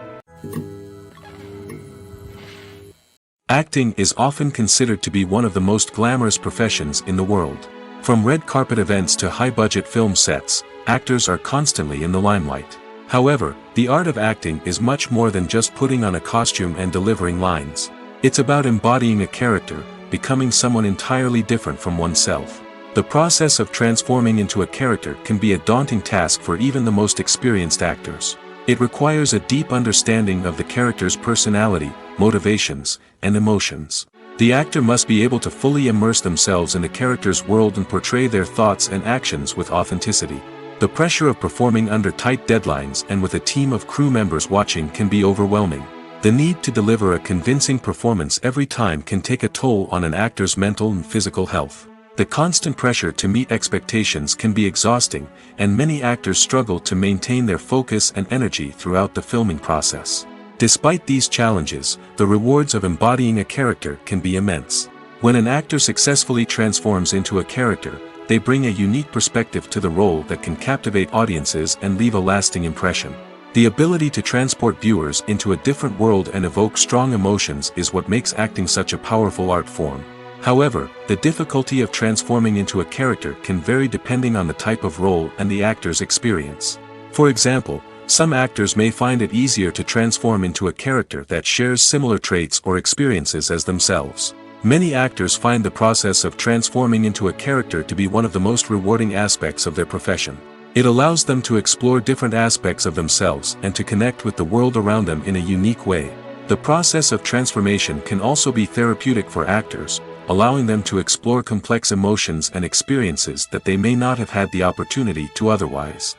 Acting is often considered to be one of the most glamorous professions in the world. From red carpet events to high-budget film sets, actors are constantly in the limelight. However, the art of acting is much more than just putting on a costume and delivering lines. It's about embodying a character, becoming someone entirely different from oneself. The process of transforming into a character can be a daunting task for even the most experienced actors. It requires a deep understanding of the character's personality, motivations, and emotions. The actor must be able to fully immerse themselves in the character's world and portray their thoughts and actions with authenticity. The pressure of performing under tight deadlines and with a team of crew members watching can be overwhelming. The need to deliver a convincing performance every time can take a toll on an actor's mental and physical health. The constant pressure to meet expectations can be exhausting, and many actors struggle to maintain their focus and energy throughout the filming process. Despite these challenges, the rewards of embodying a character can be immense. When an actor successfully transforms into a character, they bring a unique perspective to the role that can captivate audiences and leave a lasting impression. The ability to transport viewers into a different world and evoke strong emotions is what makes acting such a powerful art form. However, the difficulty of transforming into a character can vary depending on the type of role and the actor's experience. For example, some actors may find it easier to transform into a character that shares similar traits or experiences as themselves. Many actors find the process of transforming into a character to be one of the most rewarding aspects of their profession. It allows them to explore different aspects of themselves and to connect with the world around them in a unique way. The process of transformation can also be therapeutic for actors, allowing them to explore complex emotions and experiences that they may not have had the opportunity to otherwise.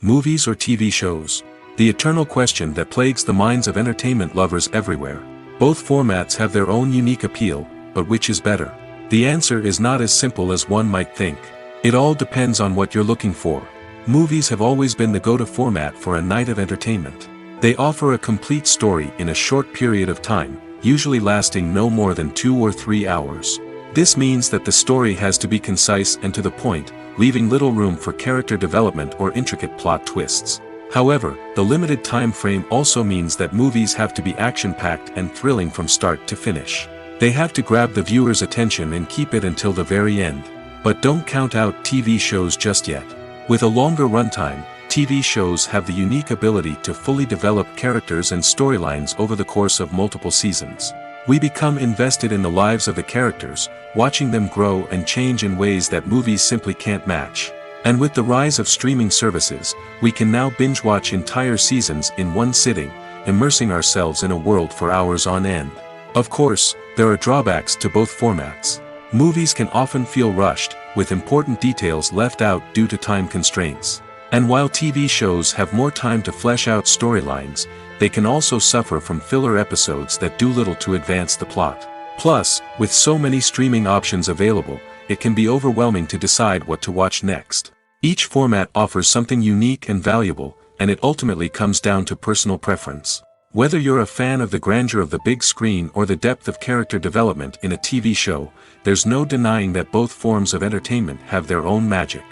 Movies or TV shows? The eternal question that plagues the minds of entertainment lovers everywhere. Both formats have their own unique appeal, but which is better? The answer is not as simple as one might think. It all depends on what you're looking for. Movies have always been the go-to format for a night of entertainment. They offer a complete story in a short period of time, usually lasting no more than 2 or 3 hours. This means that the story has to be concise and to the point, leaving little room for character development or intricate plot twists. However, the limited time frame also means that movies have to be action-packed and thrilling from start to finish. They have to grab the viewer's attention and keep it until the very end. But don't count out TV shows just yet. With a longer runtime, TV shows have the unique ability to fully develop characters and storylines over the course of multiple seasons. We become invested in the lives of the characters, watching them grow and change in ways that movies simply can't match. And with the rise of streaming services, we can now binge-watch entire seasons in one sitting, immersing ourselves in a world for hours on end. Of course, there are drawbacks to both formats. Movies can often feel rushed, with important details left out due to time constraints. And while TV shows have more time to flesh out storylines, they can also suffer from filler episodes that do little to advance the plot. Plus, with so many streaming options available, it can be overwhelming to decide what to watch next. Each format offers something unique and valuable, and it ultimately comes down to personal preference. Whether you're a fan of the grandeur of the big screen or the depth of character development in a TV show, there's no denying that both forms of entertainment have their own magic.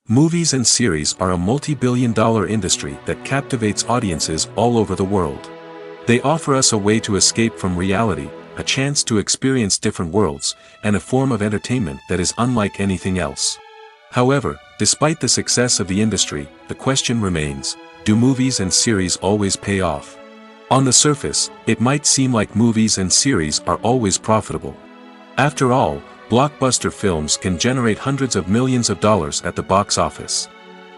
Movies and series are a multi-billion-dollar industry that captivates audiences all over the world. They offer us a way to escape from reality, a chance to experience different worlds, and a form of entertainment that is unlike anything else. However, despite the success of the industry, the question remains, do movies and series always pay off? On the surface, it might seem like movies and series are always profitable. After all, blockbuster films can generate hundreds of millions of dollars at the box office.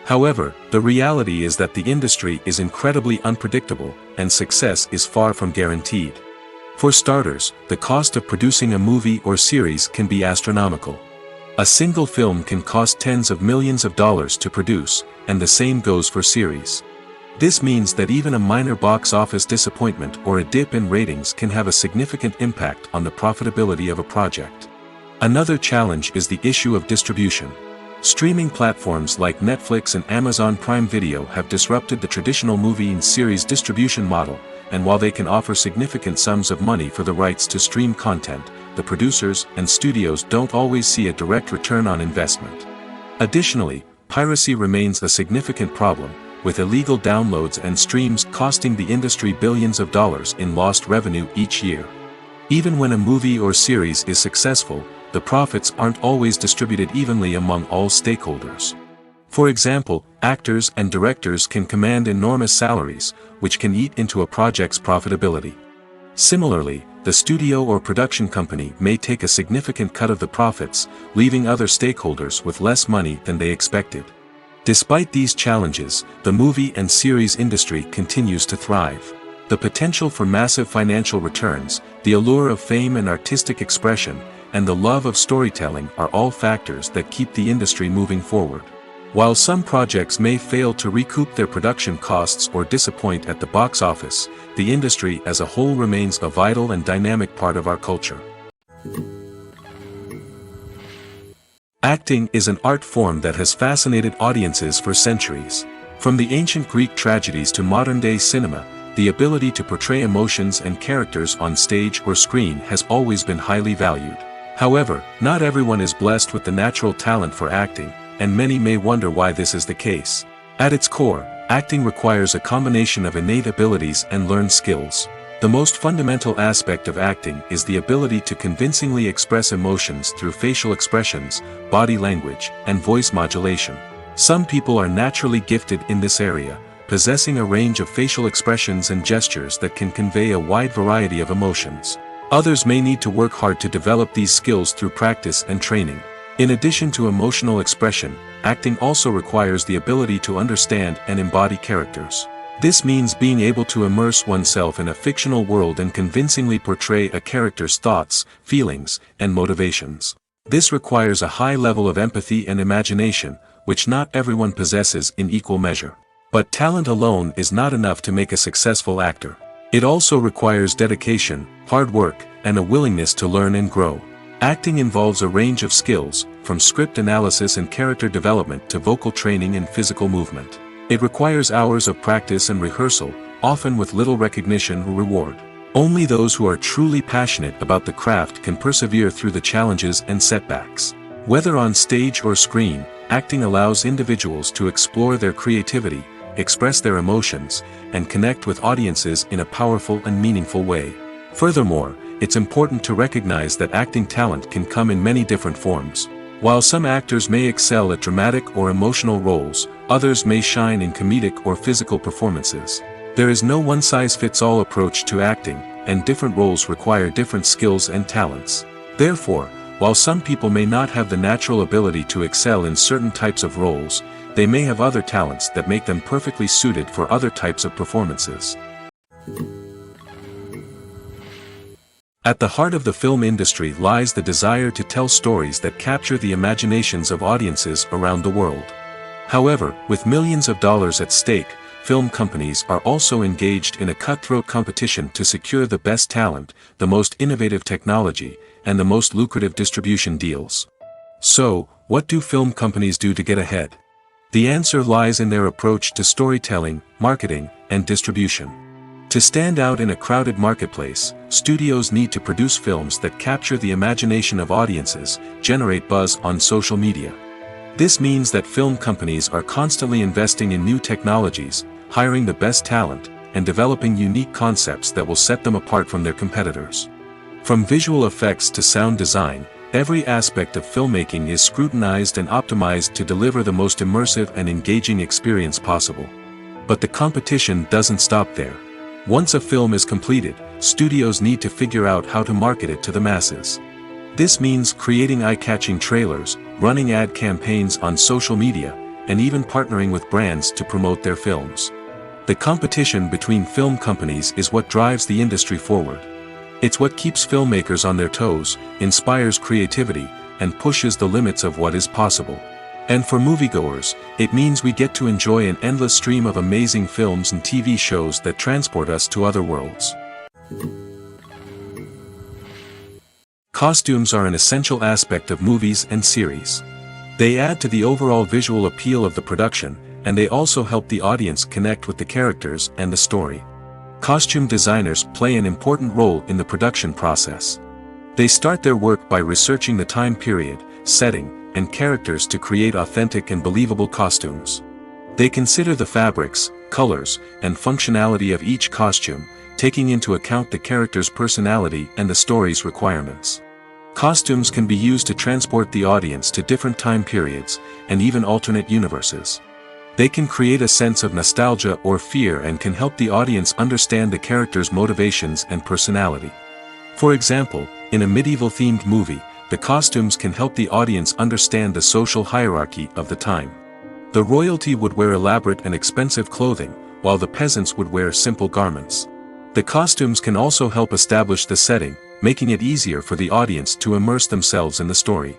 However, the reality is that the industry is incredibly unpredictable, and success is far from guaranteed. For starters, the cost of producing a movie or series can be astronomical. A single film can cost tens of millions of dollars to produce, and the same goes for series. This means that even a minor box office disappointment or a dip in ratings can have a significant impact on the profitability of a project. Another challenge is the issue of distribution. Streaming platforms like Netflix and Amazon Prime Video have disrupted the traditional movie and series distribution model, and while they can offer significant sums of money for the rights to stream content, the producers and studios don't always see a direct return on investment. Additionally, piracy remains a significant problem, with illegal downloads and streams costing the industry billions of dollars in lost revenue each year. Even when a movie or series is successful, the profits aren't always distributed evenly among all stakeholders. For example, actors and directors can command enormous salaries, which can eat into a project's profitability. Similarly, the studio or production company may take a significant cut of the profits, leaving other stakeholders with less money than they expected. Despite these challenges, the movie and series industry continues to thrive. The potential for massive financial returns, the allure of fame and artistic expression, and the love of storytelling are all factors that keep the industry moving forward. While some projects may fail to recoup their production costs or disappoint at the box office, the industry as a whole remains a vital and dynamic part of our culture. Acting is an art form that has fascinated audiences for centuries. From the ancient Greek tragedies to modern-day cinema, the ability to portray emotions and characters on stage or screen has always been highly valued. However, not everyone is blessed with the natural talent for acting, and many may wonder why this is the case. At its core, acting requires a combination of innate abilities and learned skills. The most fundamental aspect of acting is the ability to convincingly express emotions through facial expressions, body language, and voice modulation. Some people are naturally gifted in this area, possessing a range of facial expressions and gestures that can convey a wide variety of emotions. Others may need to work hard to develop these skills through practice and training. In addition to emotional expression, acting also requires the ability to understand and embody characters. This means being able to immerse oneself in a fictional world and convincingly portray a character's thoughts, feelings, and motivations. This requires a high level of empathy and imagination, which not everyone possesses in equal measure. But talent alone is not enough to make a successful actor. It also requires dedication, hard work, and a willingness to learn and grow. Acting involves a range of skills, from script analysis and character development to vocal training and physical movement. It requires hours of practice and rehearsal, often with little recognition or reward. Only those who are truly passionate about the craft can persevere through the challenges and setbacks. Whether on stage or screen, acting allows individuals to explore their creativity, express their emotions, and connect with audiences in a powerful and meaningful way. Furthermore, it's important to recognize that acting talent can come in many different forms. While some actors may excel at dramatic or emotional roles, others may shine in comedic or physical performances. There is no one-size-fits-all approach to acting, and different roles require different skills and talents. Therefore, while some people may not have the natural ability to excel in certain types of roles, they may have other talents that make them perfectly suited for other types of performances. At the heart of the film industry lies the desire to tell stories that capture the imaginations of audiences around the world. However, with millions of dollars at stake, film companies are also engaged in a cutthroat competition to secure the best talent, the most innovative technology, and the most lucrative distribution deals. So, what do film companies do to get ahead? The answer lies in their approach to storytelling, marketing, and distribution. To stand out in a crowded marketplace, studios need to produce films that capture the imagination of audiences, generate buzz on social media. This means that film companies are constantly investing in new technologies, hiring the best talent, and developing unique concepts that will set them apart from their competitors. From visual effects to sound design, every aspect of filmmaking is scrutinized and optimized to deliver the most immersive and engaging experience possible. But the competition doesn't stop there. Once a film is completed, studios need to figure out how to market it to the masses. This means creating eye-catching trailers, running ad campaigns on social media, and even partnering with brands to promote their films. The competition between film companies is what drives the industry forward. It's what keeps filmmakers on their toes, inspires creativity, and pushes the limits of what is possible. And for moviegoers, it means we get to enjoy an endless stream of amazing films and TV shows that transport us to other worlds. Costumes are an essential aspect of movies and series. They add to the overall visual appeal of the production, and they also help the audience connect with the characters and the story. Costume designers play an important role in the production process. They start their work by researching the time period, setting, and characters to create authentic and believable costumes. They consider the fabrics, colors, and functionality of each costume, taking into account the character's personality and the story's requirements. Costumes can be used to transport the audience to different time periods, and even alternate universes. They can create a sense of nostalgia or fear and can help the audience understand the character's motivations and personality. For example, in a medieval-themed movie, the costumes can help the audience understand the social hierarchy of the time. The royalty would wear elaborate and expensive clothing, while the peasants would wear simple garments. The costumes can also help establish the setting, making it easier for the audience to immerse themselves in the story.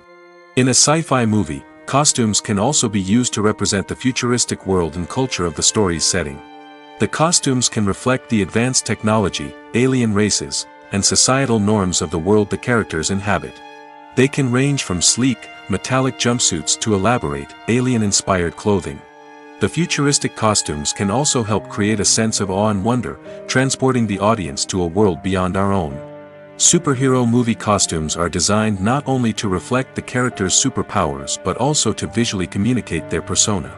In a sci-fi movie, costumes can also be used to represent the futuristic world and culture of the story's setting. The costumes can reflect the advanced technology, alien races, and societal norms of the world the characters inhabit. They can range from sleek, metallic jumpsuits to elaborate, alien-inspired clothing. The futuristic costumes can also help create a sense of awe and wonder, transporting the audience to a world beyond our own. Superhero movie costumes are designed not only to reflect the character's superpowers but also to visually communicate their persona.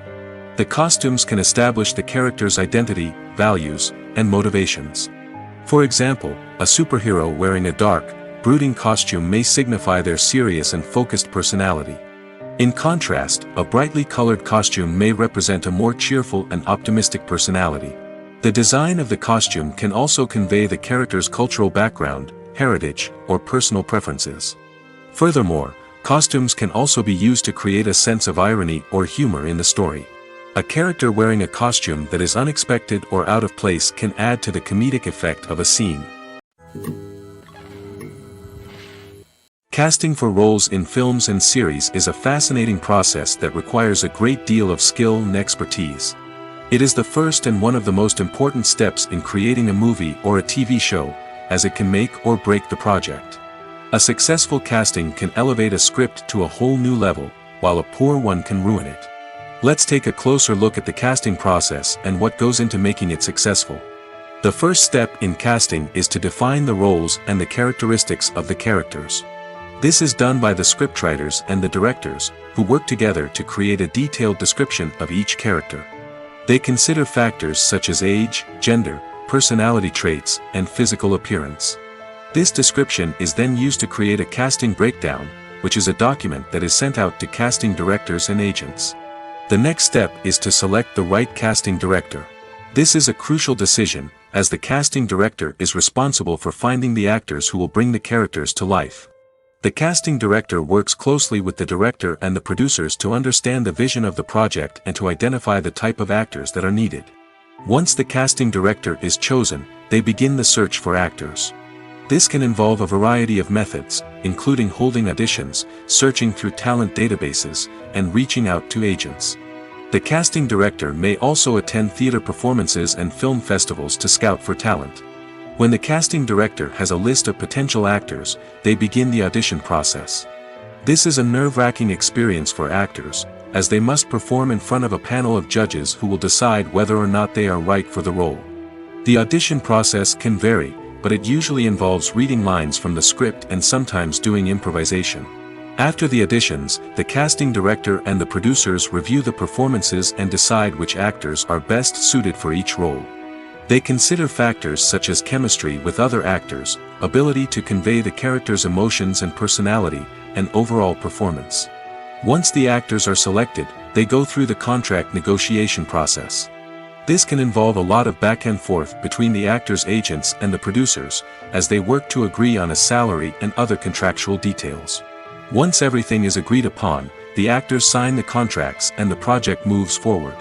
The costumes can establish the character's identity, values, and motivations. For example, a superhero wearing a dark, brooding costume may signify their serious and focused personality. In contrast, a brightly colored costume may represent a more cheerful and optimistic personality. The design of the costume can also convey the character's cultural background, heritage, or personal preferences. Furthermore, costumes can also be used to create a sense of irony or humor in the story. A character wearing a costume that is unexpected or out of place can add to the comedic effect of a scene. Casting for roles in films and series is a fascinating process that requires a great deal of skill and expertise. It is the first and one of the most important steps in creating a movie or a TV show, as it can make or break the project. A successful casting can elevate a script to a whole new level, while a poor one can ruin it. Let's take a closer look at the casting process and what goes into making it successful. The first step in casting is to define the roles and the characteristics of the characters. This is done by the scriptwriters and the directors, who work together to create a detailed description of each character. They consider factors such as age, gender, personality traits, and physical appearance. This description is then used to create a casting breakdown, which is a document that is sent out to casting directors and agents. The next step is to select the right casting director. This is a crucial decision, as the casting director is responsible for finding the actors who will bring the characters to life. The casting director works closely with the director and the producers to understand the vision of the project and to identify the type of actors that are needed. Once the casting director is chosen, they begin the search for actors. This can involve a variety of methods, including holding auditions, searching through talent databases, and reaching out to agents. The casting director may also attend theater performances and film festivals to scout for talent. When the casting director has a list of potential actors, they begin the audition process. This is a nerve-wracking experience for actors, as they must perform in front of a panel of judges who will decide whether or not they are right for the role. The audition process can vary, but it usually involves reading lines from the script and sometimes doing improvisation. After the auditions, the casting director and the producers review the performances and decide which actors are best suited for each role. They consider factors such as chemistry with other actors, ability to convey the character's emotions and personality, and overall performance. Once the actors are selected, they go through the contract negotiation process. This can involve a lot of back and forth between the actors' agents and the producers, as they work to agree on a salary and other contractual details. Once everything is agreed upon, the actors sign the contracts and the project moves forward.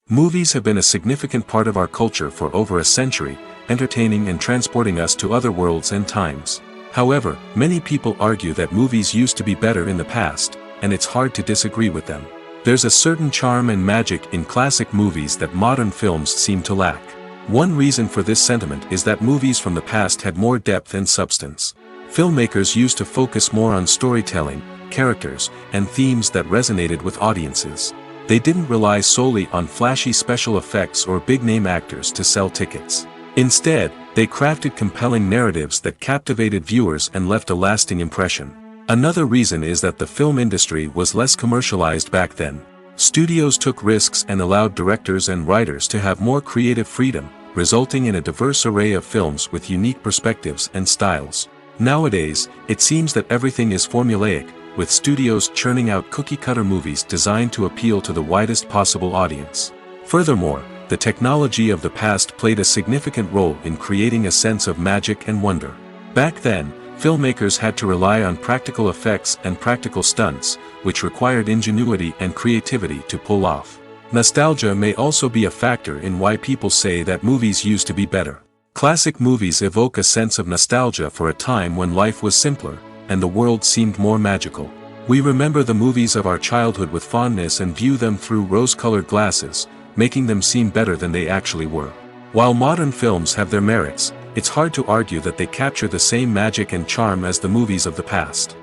Movies have been a significant part of our culture for over a century, entertaining and transporting us to other worlds and times. However, many people argue that movies used to be better in the past, and it's hard to disagree with them. There's a certain charm and magic in classic movies that modern films seem to lack. One reason for this sentiment is that movies from the past had more depth and substance. Filmmakers used to focus more on storytelling, characters, and themes that resonated with audiences. They didn't rely solely on flashy special effects or big-name actors to sell tickets. Instead, they crafted compelling narratives that captivated viewers and left a lasting impression. Another reason is that the film industry was less commercialized back then. Studios took risks and allowed directors and writers to have more creative freedom, resulting in a diverse array of films with unique perspectives and styles. Nowadays, it seems that everything is formulaic, with studios churning out cookie-cutter movies designed to appeal to the widest possible audience. Furthermore, the technology of the past played a significant role in creating a sense of magic and wonder. Back then, filmmakers had to rely on practical effects and practical stunts, which required ingenuity and creativity to pull off. Nostalgia may also be a factor in why people say that movies used to be better. Classic movies evoke a sense of nostalgia for a time when life was simpler, and the world seemed more magical. We remember the movies of our childhood with fondness and view them through rose-colored glasses, making them seem better than they actually were. While modern films have their merits, it's hard to argue that they capture the same magic and charm as the movies of the past.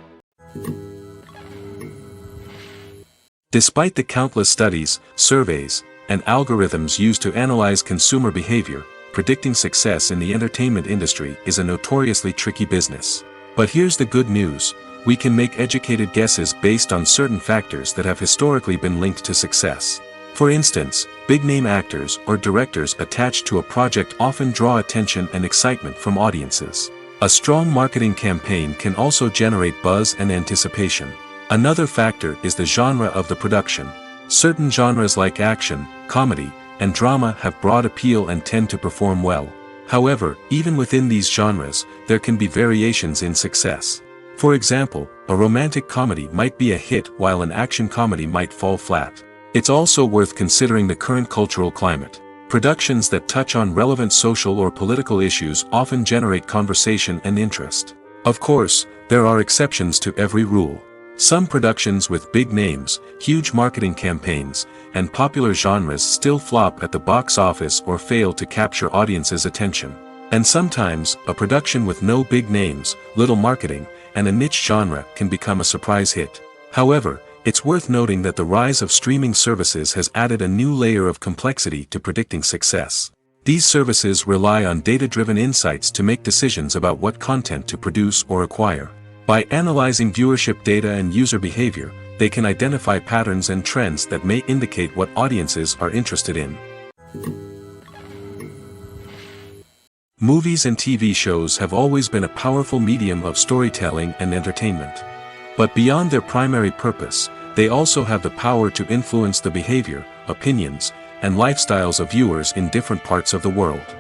Despite the countless studies, surveys, and algorithms used to analyze consumer behavior, predicting success in the entertainment industry is a notoriously tricky business. But here's the good news: we can make educated guesses based on certain factors that have historically been linked to success. For instance, big-name actors or directors attached to a project often draw attention and excitement from audiences. A strong marketing campaign can also generate buzz and anticipation. Another factor is the genre of the production. Certain genres like action, comedy, and drama have broad appeal and tend to perform well. However, even within these genres, there can be variations in success. For example, a romantic comedy might be a hit while an action comedy might fall flat. It's also worth considering the current cultural climate. Productions that touch on relevant social or political issues often generate conversation and interest. Of course, there are exceptions to every rule. Some productions with big names, huge marketing campaigns, and popular genres still flop at the box office or fail to capture audiences' attention. And sometimes, a production with no big names, little marketing, and a niche genre can become a surprise hit. However, it's worth noting that the rise of streaming services has added a new layer of complexity to predicting success. These services rely on data-driven insights to make decisions about what content to produce or acquire. By analyzing viewership data and user behavior, they can identify patterns and trends that may indicate what audiences are interested in. Movies and TV shows have always been a powerful medium of storytelling and entertainment. But beyond their primary purpose, they also have the power to influence the behavior, opinions, and lifestyles of viewers in different parts of the world.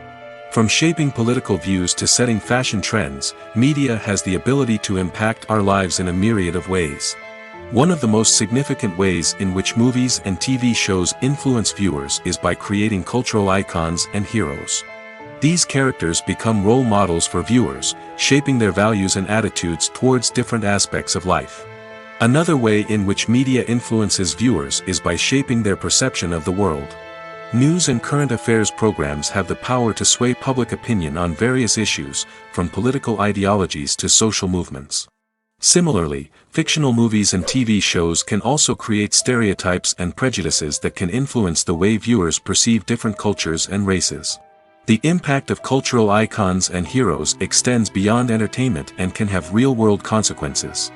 From shaping political views to setting fashion trends, media has the ability to impact our lives in a myriad of ways. One of the most significant ways in which movies and TV shows influence viewers is by creating cultural icons and heroes. These characters become role models for viewers, shaping their values and attitudes towards different aspects of life. Another way in which media influences viewers is by shaping their perception of the world. News and current affairs programs have the power to sway public opinion on various issues, from political ideologies to social movements. Similarly, fictional movies and TV shows can also create stereotypes and prejudices that can influence the way viewers perceive different cultures and races. The impact of cultural icons and heroes extends beyond entertainment and can have real-world consequences.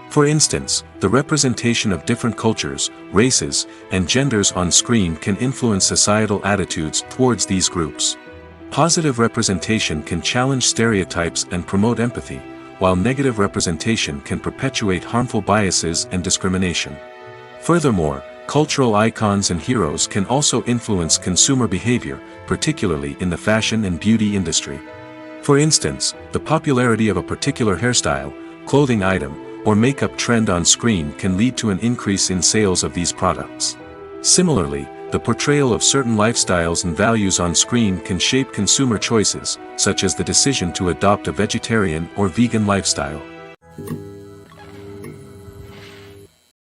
For instance, the representation of different cultures, races, and genders on screen can influence societal attitudes towards these groups. Positive representation can challenge stereotypes and promote empathy, while negative representation can perpetuate harmful biases and discrimination. Furthermore, Cultural icons and heroes can also influence consumer behavior, particularly in the fashion and beauty industry. For instance, the popularity of a particular hairstyle, clothing item, or makeup trend on screen can lead to an increase in sales of these products. Similarly, the portrayal of certain lifestyles and values on screen can shape consumer choices, such as the decision to adopt a vegetarian or vegan lifestyle.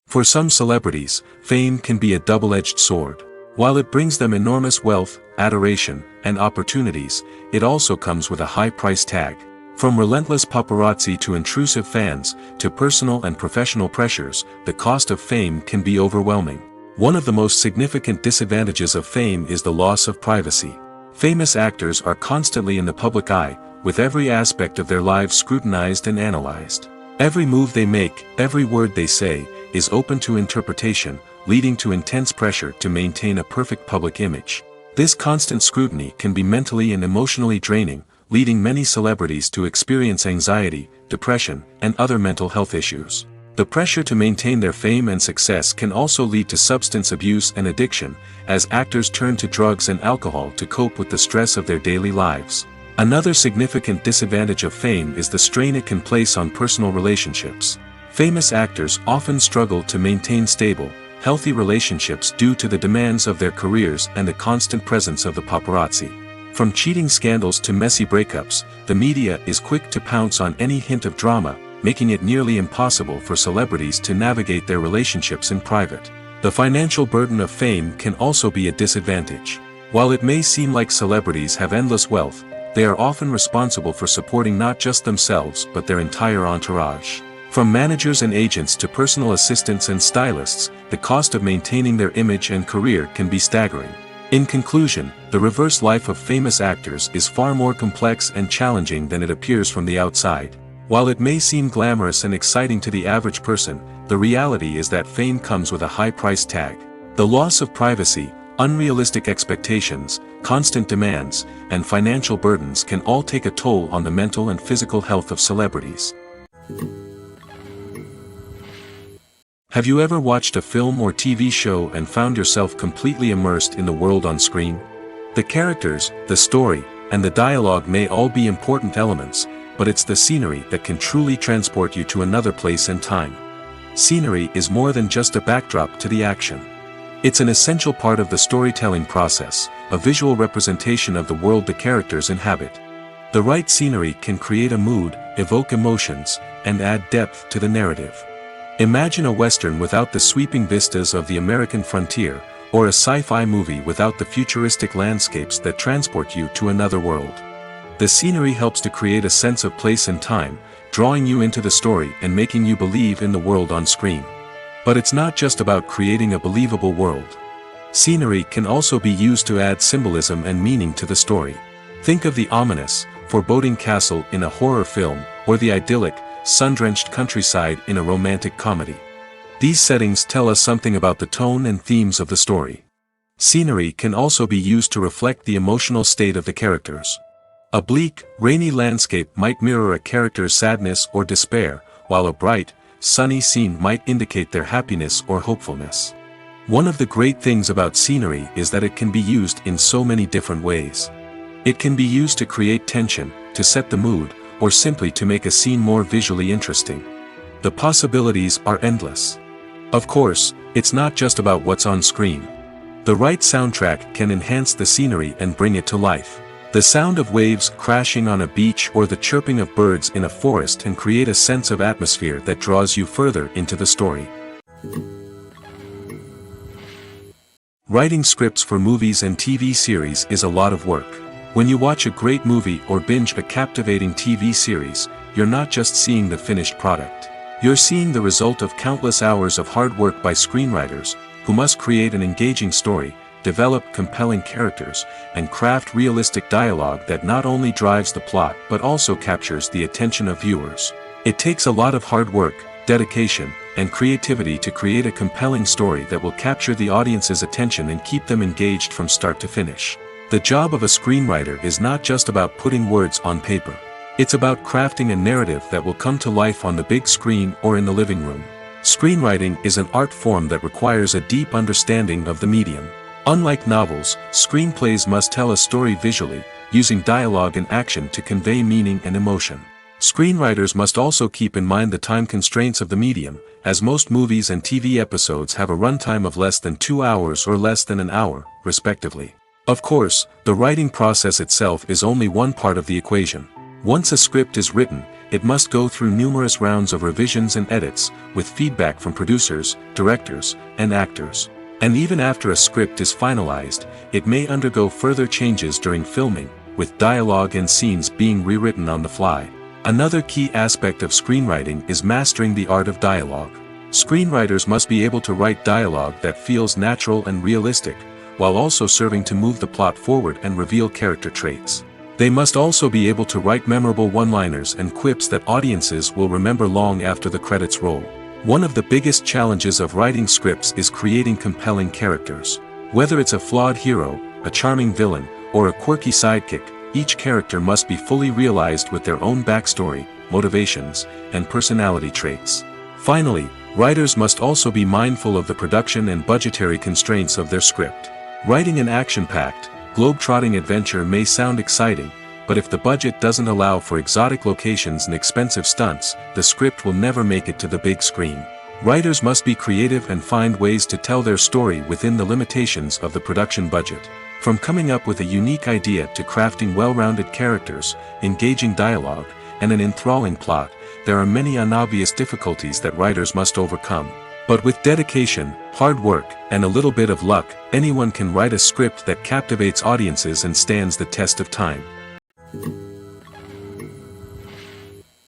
For some celebrities, fame can be a double-edged sword. While it brings them enormous wealth, adoration, and opportunities, it also comes with a high price tag. From relentless paparazzi to intrusive fans, to personal and professional pressures, the cost of fame can be overwhelming. One of the most significant disadvantages of fame is the loss of privacy. Famous actors are constantly in the public eye, with every aspect of their lives scrutinized and analyzed. Every move they make, every word they say, is open to interpretation, leading to intense pressure to maintain a perfect public image. This constant scrutiny can be mentally and emotionally draining, leading many celebrities to experience anxiety, depression, and other mental health issues. The pressure to maintain their fame and success can also lead to substance abuse and addiction, as actors turn to drugs and alcohol to cope with the stress of their daily lives. Another significant disadvantage of fame is the strain it can place on personal relationships. Famous actors often struggle to maintain stable, healthy relationships due to the demands of their careers and the constant presence of the paparazzi. From cheating scandals to messy breakups, the media is quick to pounce on any hint of drama, making it nearly impossible for celebrities to navigate their relationships in private. The financial burden of fame can also be a disadvantage. While it may seem like celebrities have endless wealth, they are often responsible for supporting not just themselves but their entire entourage. From managers and agents to personal assistants and stylists, the cost of maintaining their image and career can be staggering. In conclusion, the reverse life of famous actors is far more complex and challenging than it appears from the outside. While it may seem glamorous and exciting to the average person, the reality is that fame comes with a high price tag. The loss of privacy, unrealistic expectations, constant demands, and financial burdens can all take a toll on the mental and physical health of celebrities. Have you ever watched a film or TV show and found yourself completely immersed in the world on screen? The characters, the story, and the dialogue may all be important elements, but it's the scenery that can truly transport you to another place and time. Scenery is more than just a backdrop to the action. It's an essential part of the storytelling process, a visual representation of the world the characters inhabit. The right scenery can create a mood, evoke emotions, and add depth to the narrative. Imagine a Western without the sweeping vistas of the American frontier, or a sci-fi movie without the futuristic landscapes that transport you to another world. The scenery helps to create a sense of place and time, drawing you into the story and making you believe in the world on screen. But it's not just about creating a believable world. Scenery can also be used to add symbolism and meaning to the story. Think of the ominous, foreboding castle in a horror film, or the idyllic, sun-drenched countryside in a romantic comedy. These settings tell us something about the tone and themes of the story. Scenery can also be used to reflect the emotional state of the characters. A bleak, rainy landscape might mirror a character's sadness or despair, while a bright, sunny scene might indicate their happiness or hopefulness. One of the great things about scenery is that it can be used in so many different ways. It can be used to create tension, to set the mood, or simply to make a scene more visually interesting. The possibilities are endless. Of course, it's not just about what's on screen. The right soundtrack can enhance the scenery and bring it to life. The sound of waves crashing on a beach or the chirping of birds in a forest can create a sense of atmosphere that draws you further into the story. Writing scripts for movies and TV series is a lot of work. When you watch a great movie or binge a captivating TV series, you're not just seeing the finished product. You're seeing the result of countless hours of hard work by screenwriters, who must create an engaging story, develop compelling characters, and craft realistic dialogue that not only drives the plot but also captures the attention of viewers. It takes a lot of hard work, dedication, and creativity to create a compelling story that will capture the audience's attention and keep them engaged from start to finish. The job of a screenwriter is not just about putting words on paper. It's about crafting a narrative that will come to life on the big screen or in the living room. Screenwriting is an art form that requires a deep understanding of the medium. Unlike novels, screenplays must tell a story visually, using dialogue and action to convey meaning and emotion. Screenwriters must also keep in mind the time constraints of the medium, as most movies and TV episodes have a runtime of less than 2 hours or less than an hour, respectively. Of course, the writing process itself is only one part of the equation. Once a script is written, it must go through numerous rounds of revisions and edits, with feedback from producers, directors, and actors. And even after a script is finalized, it may undergo further changes during filming, with dialogue and scenes being rewritten on the fly. Another key aspect of screenwriting is mastering the art of dialogue. Screenwriters must be able to write dialogue that feels natural and realistic, while also serving to move the plot forward and reveal character traits. They must also be able to write memorable one-liners and quips that audiences will remember long after the credits roll. One of the biggest challenges of writing scripts is creating compelling characters. Whether it's a flawed hero, a charming villain, or a quirky sidekick, each character must be fully realized with their own backstory, motivations, and personality traits. Finally, writers must also be mindful of the production and budgetary constraints of their script. Writing an action-packed, globe-trotting adventure may sound exciting, but if the budget doesn't allow for exotic locations and expensive stunts, the script will never make it to the big screen. Writers must be creative and find ways to tell their story within the limitations of the production budget. From coming up with a unique idea to crafting well-rounded characters, engaging dialogue, and an enthralling plot, there are many unobvious difficulties that writers must overcome. But with dedication, hard work, and a little bit of luck, anyone can write a script that captivates audiences and stands the test of time.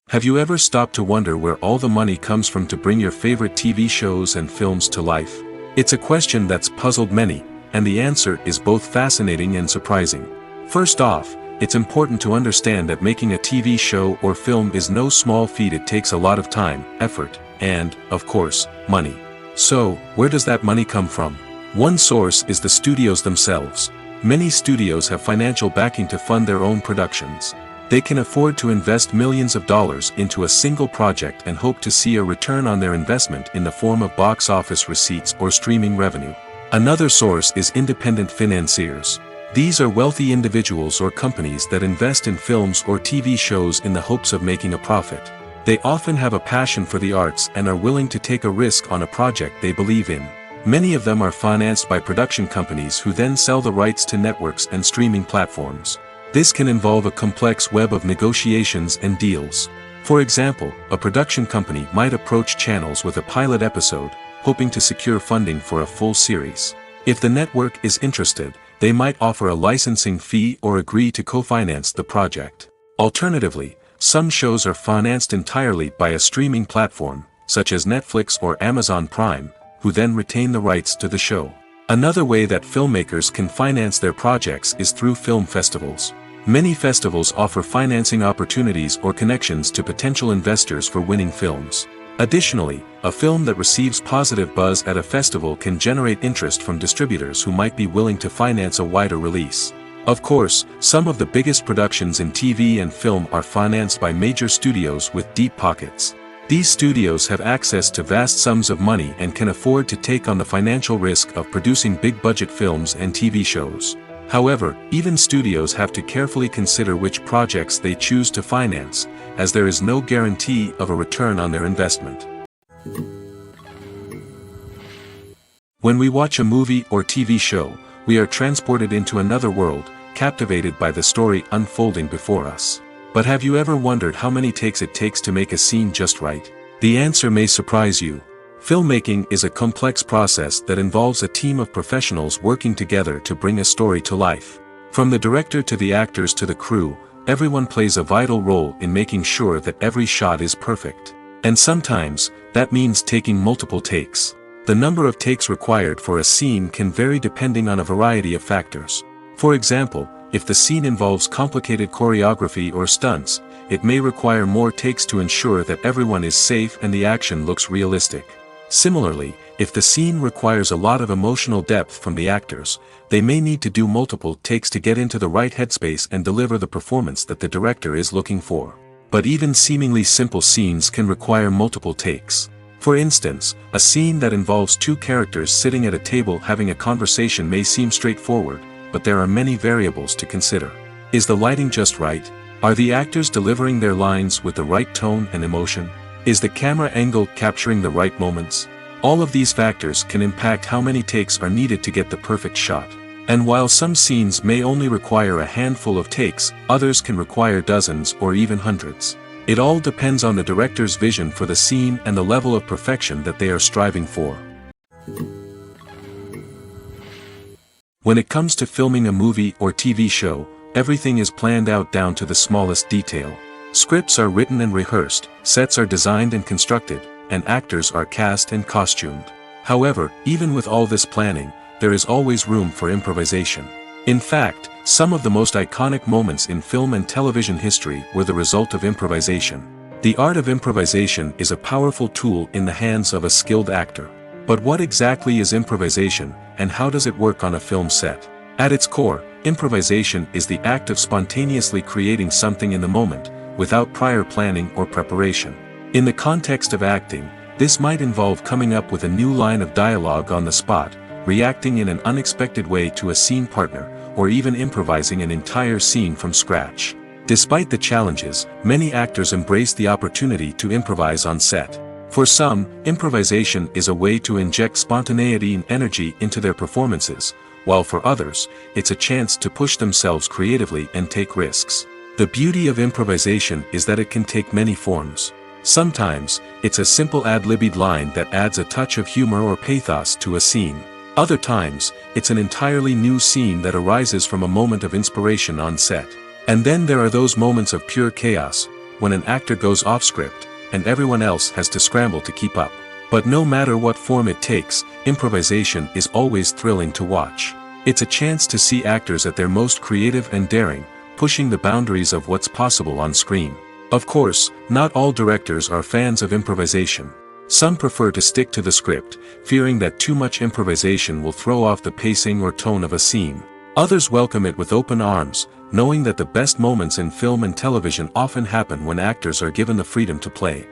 Have you ever stopped to wonder where all the money comes from to bring your favorite TV shows and films to life? It's a question that's puzzled many, and the answer is both fascinating and surprising. First off, it's important to understand that making a TV show or film is no small feat. It takes a lot of time, effort, and, of course, money. So, where does that money come from? One source is the studios themselves. Many studios have financial backing to fund their own productions. They can afford to invest millions of dollars into a single project and hope to see a return on their investment in the form of box office receipts or streaming revenue. Another source is independent financiers. These are wealthy individuals or companies that invest in films or TV shows in the hopes of making a profit. They often have a passion for the arts and are willing to take a risk on a project they believe in. Many of them are financed by production companies who then sell the rights to networks and streaming platforms. This can involve a complex web of negotiations and deals. For example, a production company might approach channels with a pilot episode, hoping to secure funding for a full series. If the network is interested, they might offer a licensing fee or agree to co-finance the project. Alternatively, some shows are financed entirely by a streaming platform, such as Netflix or Amazon Prime, who then retain the rights to the show. Another way that filmmakers can finance their projects is through film festivals. Many festivals offer financing opportunities or connections to potential investors for winning films. Additionally, a film that receives positive buzz at a festival can generate interest from distributors who might be willing to finance a wider release. Of course, some of the biggest productions in TV and film are financed by major studios with deep pockets. These studios have access to vast sums of money and can afford to take on the financial risk of producing big-budget films and TV shows. However, even studios have to carefully consider which projects they choose to finance, as there is no guarantee of a return on their investment. When we watch a movie or TV show, we are transported into another world, captivated by the story unfolding before us. But have you ever wondered how many takes it takes to make a scene just right? The answer may surprise you. Filmmaking is a complex process that involves a team of professionals working together to bring a story to life. From the director to the actors to the crew, everyone plays a vital role in making sure that every shot is perfect. And sometimes, that means taking multiple takes. The number of takes required for a scene can vary depending on a variety of factors. For example, if the scene involves complicated choreography or stunts, it may require more takes to ensure that everyone is safe and the action looks realistic. Similarly, if the scene requires a lot of emotional depth from the actors, they may need to do multiple takes to get into the right headspace and deliver the performance that the director is looking for. But even seemingly simple scenes can require multiple takes. For instance, a scene that involves two characters sitting at a table having a conversation may seem straightforward, but there are many variables to consider. Is the lighting just right? Are the actors delivering their lines with the right tone and emotion? Is the camera angle capturing the right moments? All of these factors can impact how many takes are needed to get the perfect shot. And while some scenes may only require a handful of takes, others can require dozens or even hundreds. It all depends on the director's vision for the scene and the level of perfection that they are striving for. When it comes to filming a movie or TV show, everything is planned out down to the smallest detail. Scripts are written and rehearsed, sets are designed and constructed, and actors are cast and costumed. However, even with all this planning, there is always room for improvisation. In fact, some of the most iconic moments in film and television history were the result of improvisation. The art of improvisation is a powerful tool in the hands of a skilled actor. But what exactly is improvisation, and how does it work on a film set? At its core, improvisation is the act of spontaneously creating something in the moment, without prior planning or preparation. In the context of acting, this might involve coming up with a new line of dialogue on the spot, reacting in an unexpected way to a scene partner, or even improvising an entire scene from scratch. Despite the challenges, many actors embrace the opportunity to improvise on set. For some, improvisation is a way to inject spontaneity and energy into their performances, while for others, it's a chance to push themselves creatively and take risks. The beauty of improvisation is that it can take many forms. Sometimes, it's a simple ad-libbed line that adds a touch of humor or pathos to a scene. Other times, it's an entirely new scene that arises from a moment of inspiration on set. And then there are those moments of pure chaos, when an actor goes off script, and everyone else has to scramble to keep up. But no matter what form it takes, improvisation is always thrilling to watch. It's a chance to see actors at their most creative and daring, pushing the boundaries of what's possible on screen. Of course, not all directors are fans of improvisation. Some prefer to stick to the script, fearing that too much improvisation will throw off the pacing or tone of a scene. Others welcome it with open arms, knowing that the best moments in film and television often happen when actors are given the freedom to play.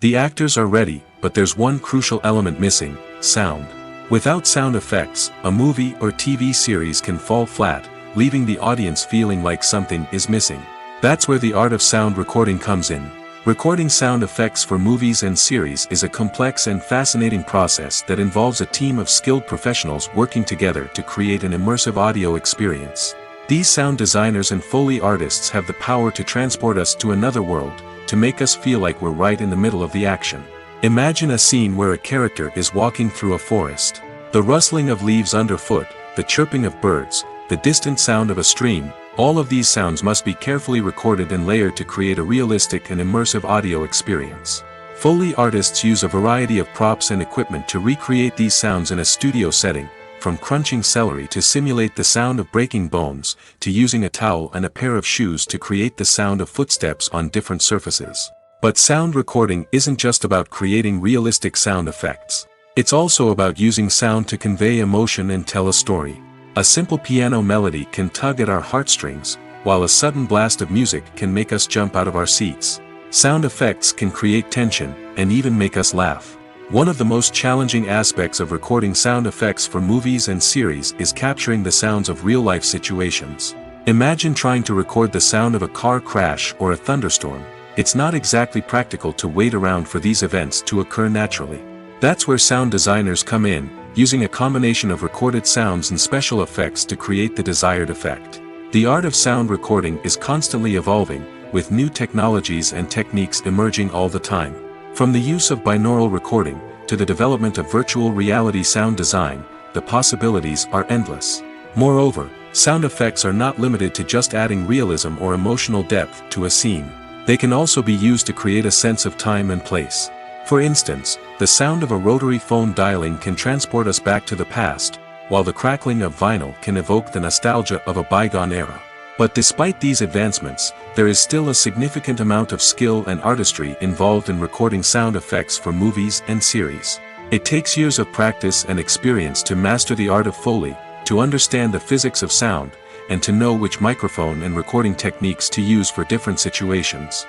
The actors are ready, but there's one crucial element missing: sound. Without sound effects, a movie or TV series can fall flat, leaving the audience feeling like something is missing. That's where the art of sound recording comes in. Recording sound effects for movies and series is a complex and fascinating process that involves a team of skilled professionals working together to create an immersive audio experience. These sound designers and Foley artists have the power to transport us to another world, to make us feel like we're right in the middle of the action. Imagine a scene where a character is walking through a forest. The rustling of leaves underfoot, the chirping of birds, the distant sound of a stream, all of these sounds must be carefully recorded and layered to create a realistic and immersive audio experience. Foley artists use a variety of props and equipment to recreate these sounds in a studio setting, from crunching celery to simulate the sound of breaking bones, to using a towel and a pair of shoes to create the sound of footsteps on different surfaces. But sound recording isn't just about creating realistic sound effects. It's also about using sound to convey emotion and tell a story. A simple piano melody can tug at our heartstrings, while a sudden blast of music can make us jump out of our seats. Sound effects can create tension, and even make us laugh. One of the most challenging aspects of recording sound effects for movies and series is capturing the sounds of real-life situations. Imagine trying to record the sound of a car crash or a thunderstorm. It's not exactly practical to wait around for these events to occur naturally. That's where sound designers come in, using a combination of recorded sounds and special effects to create the desired effect. The art of sound recording is constantly evolving, with new technologies and techniques emerging all the time. From the use of binaural recording, to the development of virtual reality sound design, the possibilities are endless. Moreover, sound effects are not limited to just adding realism or emotional depth to a scene. They can also be used to create a sense of time and place. For instance, the sound of a rotary phone dialing can transport us back to the past, while the crackling of vinyl can evoke the nostalgia of a bygone era. But despite these advancements, there is still a significant amount of skill and artistry involved in recording sound effects for movies and series. It takes years of practice and experience to master the art of Foley, to understand the physics of sound, and to know which microphone and recording techniques to use for different situations.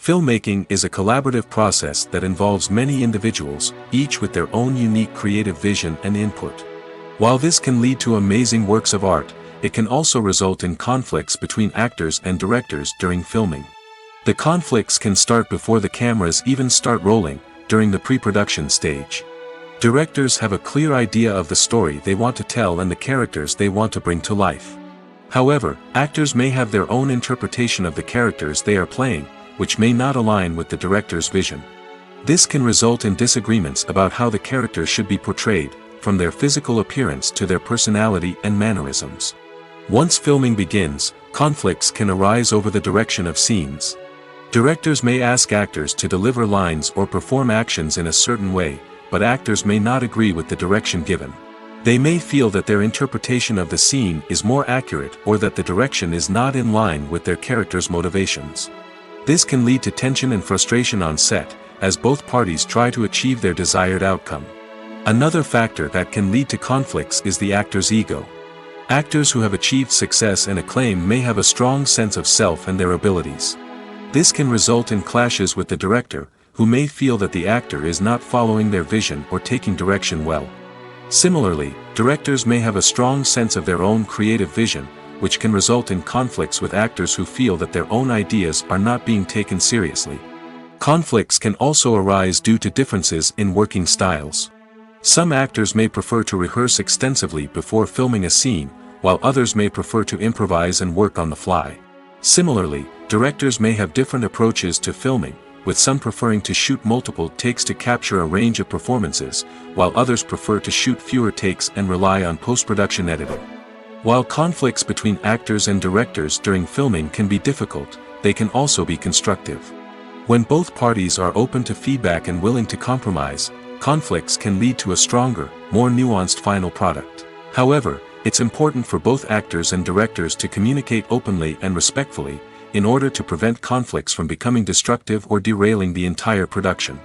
Filmmaking is a collaborative process that involves many individuals, each with their own unique creative vision and input. While this can lead to amazing works of art, it can also result in conflicts between actors and directors during filming. The conflicts can start before the cameras even start rolling, during the pre-production stage. Directors have a clear idea of the story they want to tell and the characters they want to bring to life. However, actors may have their own interpretation of the characters they are playing, which may not align with the director's vision. This can result in disagreements about how the characters should be portrayed, from their physical appearance to their personality and mannerisms. Once filming begins, conflicts can arise over the direction of scenes. Directors may ask actors to deliver lines or perform actions in a certain way, but actors may not agree with the direction given. They may feel that their interpretation of the scene is more accurate or that the direction is not in line with their character's motivations. This can lead to tension and frustration on set, as both parties try to achieve their desired outcome. Another factor that can lead to conflicts is the actor's ego. Actors who have achieved success and acclaim may have a strong sense of self and their abilities. This can result in clashes with the director, who may feel that the actor is not following their vision or taking direction well. Similarly, directors may have a strong sense of their own creative vision, which can result in conflicts with actors who feel that their own ideas are not being taken seriously. Conflicts can also arise due to differences in working styles. Some actors may prefer to rehearse extensively before filming a scene, while others may prefer to improvise and work on the fly. Similarly, directors may have different approaches to filming, with some preferring to shoot multiple takes to capture a range of performances, while others prefer to shoot fewer takes and rely on post-production editing. While conflicts between actors and directors during filming can be difficult, they can also be constructive. When both parties are open to feedback and willing to compromise, conflicts can lead to a stronger, more nuanced final product. However, it's important for both actors and directors to communicate openly and respectfully, in order to prevent conflicts from becoming destructive or derailing the entire production.